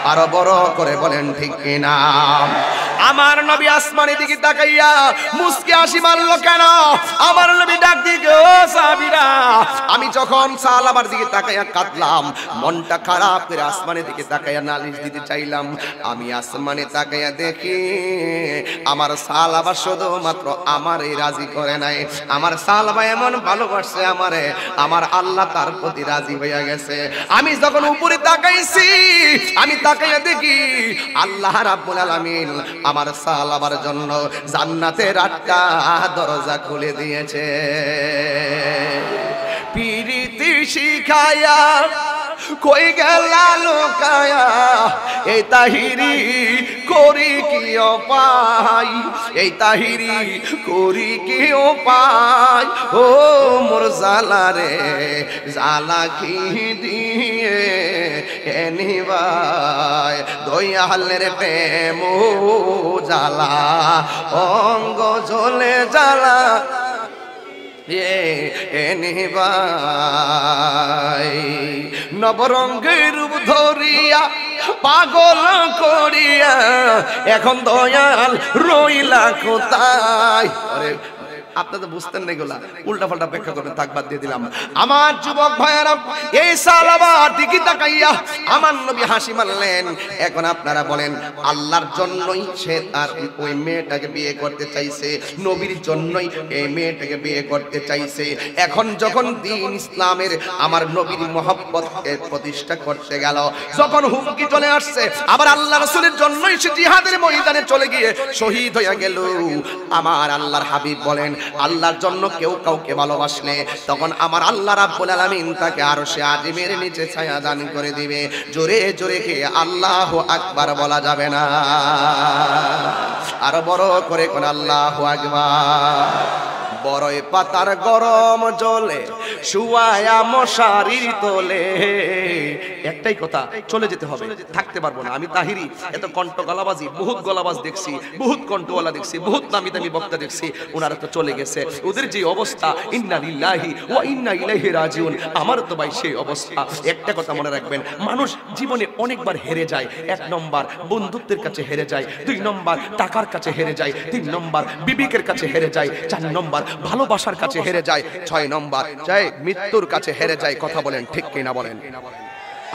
আরো বড় করে বলেন ঠিক কিনা? আমার নবী আসমানের দিকে তাকাইয়া মুস্কি হাসি মারলো কেন? আমার নবী ডাক দিয়ে, ও সাহাবীরা, আমি যখন সাহাবার দিকে তাকাইয়া কাঁদলাম, মনটা খারাপ করে আসমানের দিকে তাকাইয়া নালিশ দিতে চাইলাম, আমি আসমানে তাকাইয়া দেখি আমার সাহাবা শুধুমাত্র আমারই রাজি করে নাই। আমার সাহাবা এমন ভালোবাসে আমারে, আমার আল্লাহ তার প্রতি রাজি হইয়া গেছে। আমি যখন উপরে তাকাইছি, আমি তাকাইয়া দেখি আল্লাহ রাব্বুল আলামিন আমার সাহাবার জন্য জান্নাতের 8টা দরজা খুলে দিয়েছে। পিরিতি শিখায়া কই গেলা লোকায়া, এই তাহিরি করি কি পাই, এই তাহিরি করি কি পাই, ও মোর জালা রে জালা কি দিয়ে এনিবাই, দয়ালের প্রেম জালা অঙ্গ জ্বলে জালা এনিবাই, নবরঙ্গের রূপ ধরিয়া পাগল করিয়া এখন দয়াল রইলা কোথায়? আপনি তো বুঝতেন না এগুলা, উল্টা পাল্টা ব্যাখ্যা করবেন, থাক বাদ দিয়ে দিলাম। আমার যুবক ভাইয়েরা, এই সালাবার দিকে তাকাইয়া আমার নবী হাসি মারলেন। এখন আপনারা বলেন, আল্লাহর জন্যই সে আর ওই মেয়েটাকে বিয়ে করতে চাইছে, নবীর জন্যই এই মেয়েটাকে বিয়ে করতে চাইছে। এখন যখন দ্বীন ইসলামের আমার নবীর মহব্বতকে প্রতিষ্ঠা করতে গেল, যখন হুমকি চলে আসছে, আবার আল্লাহ রাসূলের জন্যই সে জিহাদের ময়দানে চলে গিয়ে শহীদ হয়ে গেল। আমার আল্লাহর হাবিব বলেন, আল্লাহর জন্য কেউ কাউকে ভালোবাসলে তখন আমার আল্লাহ রাব্বুল আলামিন তাকে আরশে আজিমের নিচে ছায়া দান করে দিবে। জোরে জোরে কে আল্লাহু আকবার বলা যাবে না? আর বড় করে কোন আল্লাহু আকবার। বড়ই পাতার গরম জলে শুয়ায়া মশারির তোলে। একটাই কথা, চলে যেতে হবে, থাকতে পারবো না। আমি তাহিরি এত কণ্ঠ গলাবাজি, বহুত গলাবাজ দেখছি, বহুত কণ্ঠওয়ালা দেখছি, বহুত নামি দামি বক্তা দেখছি, ওনারা তো চলে গেছে। ওদের যে অবস্থা, ইন্না লিল্লাহি ওয়া ইন্না ইলাইহি রাজিউন, আমার তো ভাই সেই অবস্থা। একটা কথা মনে রাখবেন, মানুষ জীবনে অনেকবার হেরে যায়। 1 নম্বর বন্ধুত্বের কাছে হেরে যায়, 2 নম্বর টাকার কাছে হেরে যায়, 3 নম্বর বিবেকের কাছে হেরে যায়, 4 নম্বর ভালোবাসার কাছে হেরে যায়, 6 নম্বর চাই মৃত্যুর কাছে হেরে যায়। কথা বলেন ঠিক কিনা বলেন?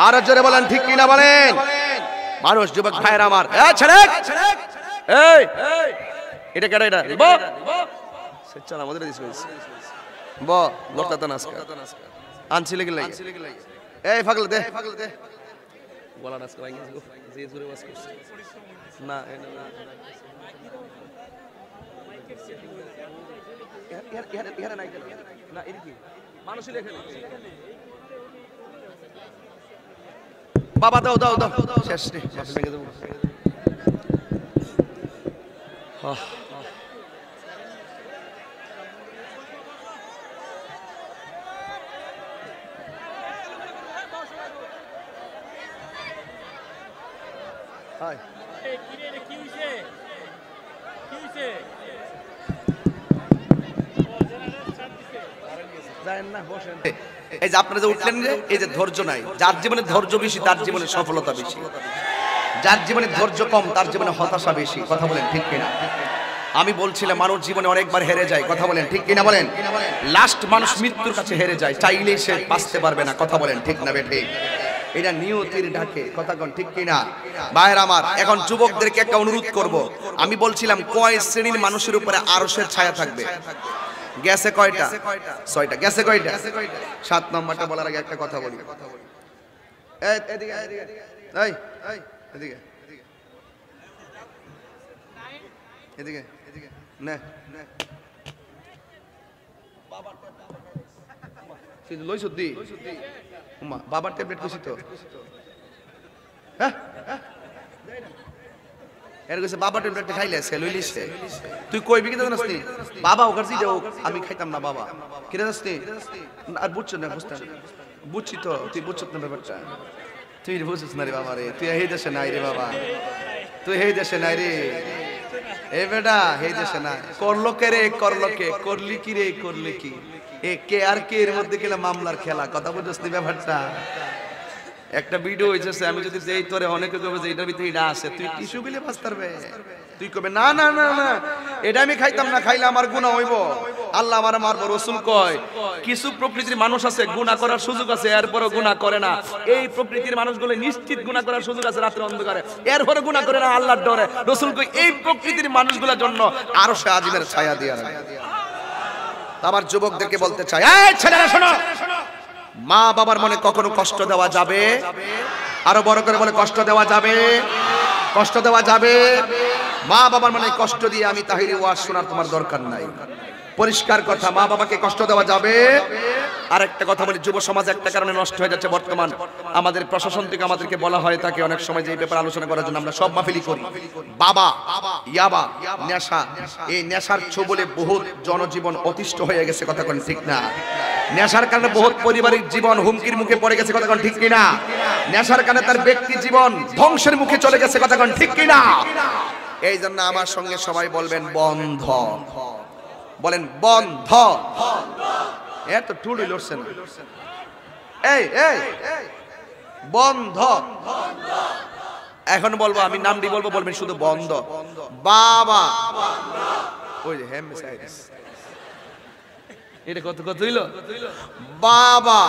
আর জোরে বলেন ঠিক কিনা বলেন? মানুষ, যুবক ভাইরা আমার, এই ছেড়ে, এই এটা কেডা? এটা ব সেচ্চাল আমাদের দিস কইছে ব লড়তা তো নাসকা আনছিলে কি লাগি? এই পাগল দে বলা নাসকা ভাই যে জোরে বাস করছে না, এটা না ইহারে নাই না, এর কি মানুষই লেখে বাবা, দাও দাও দাও, শেষ রে, মাফি ভেঙে দেবো। হাই এই যে আপনারা যে উঠলেন, এই যে ধৈর্য নাই, যার জীবনে ধৈর্য বেশি তার জীবনে সফলতা বেশি, যার জীবনে ধৈর্য কম তার জীবনে হতাশা বেশি। কথা বলেন ঠিক কিনা? আমি বলছিলাম মানুষ জীবনে অনেকবার হেরে যায়। কথা বলেন ঠিক কিনা বলেন? লাস্ট মানুষ মৃত্যুর কাছে হেরে যায়, চাইলেই সে বাঁচতে পারবে না। কথা বলেন ঠিক না বেঠে? এটা নিয়তির ডাকে। কথা কোন ঠিক কিনা? ভাইরা আমার, এখন যুবকদেরকে একটা অনুরোধ করব। আমি বলছিলাম কয় শ্রেণীর মানুষের উপরে আরশের ছায়া থাকবে? গেছে কয়টা? 6টা। গেছে কয়টা? 7 নম্বরটা বলার আগে একটা কথা বলি। এই এদিকে, এই এদিকে, এদিকে এদিকে নে নে বাবার ট্যাবলেট লইছো দি উমা, বাবার ট্যাবলেট কইছি তো। হ্যাঁ এর কইছে বাবার ট্যাবলেট খাইলে সে লইলিছে। তুই কইবি কি জানাস নি? বাবা ওকার জি যাও, আমি খাইতাম না বাবা। কি জানাস নি? আর বুঝছ না? বুঝতাম, বুঝছি তো, তুই বুঝছ না ব্যাপারটা। তুই বুঝছিস না রে বাবা রে, তুই এই দেশে নাই রে বাবা, তুই এই দেশে নাই রে। এ বেটা এই দেশে না। করলো কে রে? করলো কে? করলি কি রে? করলি কি? এ কে আর কে এর মধ্যে গেলে মামলার খেলা। কথা বুঝছিস নি ব্যাপারটা? একটা ভিডিও হইছে, আমি যদি দেই তোরে অনেকে কইবে যে এটার ভিতরে এটা আছে, তুই টিস্যু গিলে বাঁচতে পারবে? তুই কবে না না না না এটা আমি খাইতাম না, খাইলে আমার গুনাহ হইব, আল্লাহ আমার মারবো। রাসূল কয় কিছু প্রকৃতির মানুষ আছে গুনাহ করার সুযোগ আছে, এরপরও গুনাহ করে না। এই প্রকৃতির মানুষগুলো নিশ্চিত গুনাহ করার সুযোগ আছে রাতের অন্ধকারে, এরপরও গুনাহ করে না আল্লাহর ডরে। রাসূল কয় এই প্রকৃতির মানুষগুলোর জন্য আরশে আজিমের ছায়া দিয়া রাখবে। আমার যুবকদেরকে বলতে চাই, এই ছেলেরা শোনো, মা বাবার মনে কখনো কষ্ট দেওয়া যাবে? আরো বড় করে বলে, কষ্ট দেওয়া যাবে? কষ্ট দেওয়া যাবে? মা বাবার মনে কষ্ট দিয়ে আমি তাহিরি ওয়াজ শোনার তোমার দরকার নাই। পরিষ্কার কথা, মা বাবাকে কষ্ট দেওয়া যাবে? আর একটা কথা বলি, যুব সমাজ একটা কারণে নষ্ট হয়ে যাচ্ছে বর্তমান। আমাদের প্রশাসন থেকে আমাদেরকে বলা হয় থাকে অনেক সময় যে এই ব্যাপারে আলোচনা করার জন্য আমরা সব মাহফিলি করি। বাবা, ইয়াবা, নেশা, এই নেশার ছোবলে বহুত জনজীবন অতিষ্ঠ হয়ে গেছে। কথা কোন ঠিক না? নেশার কারণে বহুত পারিবারিক জীবন হুমকির মুখে পড়ে গেছে। কথা কোন ঠিক কিনা? নেশার কারণে তার ব্যক্তি জীবন ধ্বংসের মুখে চলে গেছে। কথা কোন ঠিক কিনা? এই জন্য আমার সঙ্গে সবাই বলবেন বন্ধ। বলেন বন্ধ। এত টুডি লড়ছে না। এই এই বন্ধ। এখন বলবো, আমি নামটি বলবো, বলবেন শুধু বন্ধ। বাবা, ওই যে হেম সাইডস এটা কত কত হইল বাবা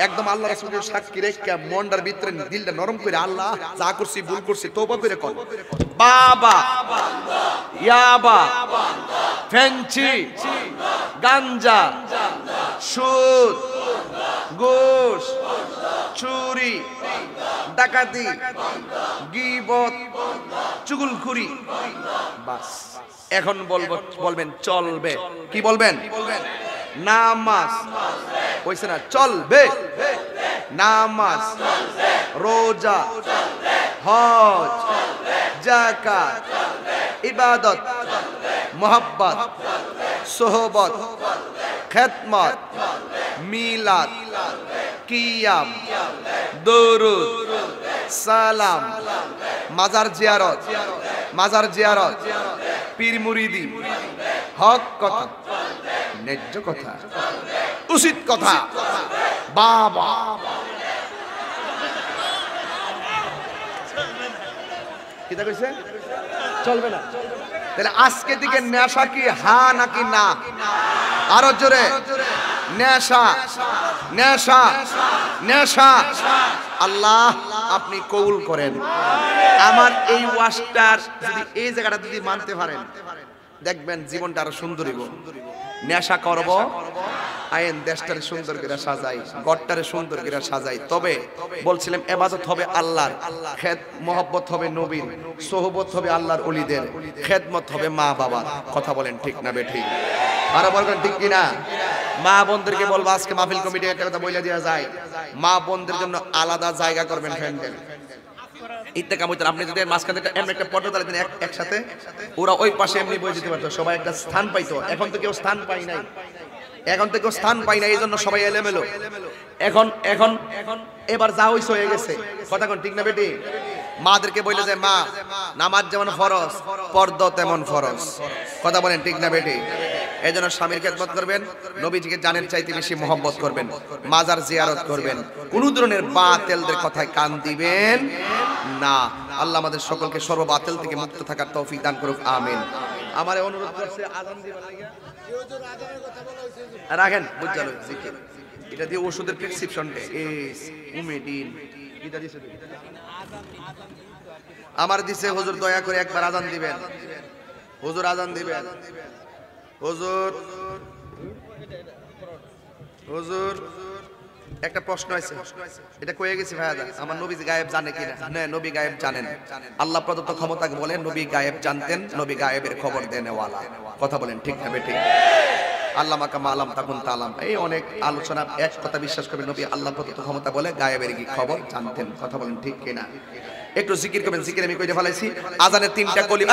একদম আল্লাহ রাসূলের সাক্ষী রেখে মনটার ভিতরে দিলটা নরম করে আল্লাহ যা করছি ভুল করছি তওবা করে কর বাবা ইয়াবা ফেঞ্চি গাঞ্জা সুদ ঘুষ চুরি ডাকাতি গীবত চুগলখুরি বাস এখন বলবেন চলবে কি বলবেন নামাজ কইছে না চলবে নামাজ রোজা হজ যাকাত ইবাদত মোহাব্বত সোহবত খেদমত মিলাদ কিয়াম দরুদ সালাম মাজার জিয়ারত পীর মুরিদি হক কথা ন্যায্য কথা উচিত কথা বাবা কিটা কইছে চলবে না তাহলে আজকে দিকে নেশা কি হ্যাঁ নাকি না আরো জোরে নেশা নেশা নেশা আল্লাহ আপনি কবুল করেন আমার এই ওয়াজটার যদি এই জায়গাটা যদি মানতে পারেন দেখবেন জীবনটা আরো সুন্দর হইব নেশা করব আইন দেশটারে সুন্দর করে সাজাই গড়টারে সুন্দর করে সাজাই তবে বলছিলাম ইবাদত হবে আল্লাহর মহব্বত হবে নবীর সোহবত হবে আল্লাহর ওলিদের খেদমত হবে মা বাবার কথা বলেন ঠিক না বেঠিক আর বলবেন ঠিক কি না মা বোনদেরকে বলবো আজকে মাহফিল কমিটি একটা কথা বলে দেওয়া যায় মা বোনদের জন্য আলাদা জায়গা করবেন প্যান্ডেল ইত্তেকাম হইতেন আপনি যদি মাঝখানে এমন একটা পর্দা দিতেন একসাথে ওরা ওই পাশে এমনি বসে যেতে পারতো সবাই একটা স্থান পাইতো এখন তো কেউ স্থান পাই নাই এই জন্য সবাই এলোমেলো এখন এখন এবার যা হইছে হয়ে গেছে কথা কোন ঠিক না বেটি মাদেরকে বলে যে মা নামাজ যেমন ফরজ পর্দা তেমন ফরজ কথা বলেন ঠিক না বেটি এই জন্য স্বামীর খেদমত করবেন নবীজিকে জানের চাইতে বেশি মহব্বত করবেন মাজার জিয়ারত করবেন কোন ধরনের বাতিলদের কথায় কান দিবেন না আল্লাহ আমাদের সকলকে সর্ববাতিল থেকে মুক্ত থাকার তৌফিক দান করুক আমিন আমারে অনুরোধ করছে আযান দিবার লাগি হুজুর আযানের কথা বলা হইছে রাখেন বুঝালো জিকির এটা দিয়ে ওষুধের প্রেসক্রিপশন এস উমেডিন এটা দিছে আমার দিছে হুজুর দয়া করে একবার আযান দিবেন হুজুর আযান দিবেন হুজুর হুজুর একটা প্রশ্ন আছে এটা কয়ে গেছি ভাইয়া আমার নবী গায়েব জানে কিনা না নবী গায়েব জানেন আল্লাহ প্রদত্ত ক্ষমতাকে বলেন নবী গায়েব জানতেন নবী গায়েবের খবর দেনেওয়ালা কথা বলেন ঠিক না বেঠিক আল্লাহ মাকা মালাম তাকুন তালাম এই অনেক আলোচনা এক কথা বিশ্বাস করবেন নবী আল্লাহ প্রদত্ত ক্ষমতা বলে গায়েবের কি খবর জানতেন কথা বলেন ঠিক কিনা একটু জিকির করবেন জিকির আমি কইতে ফেলাইছি আজানের 3টা কলি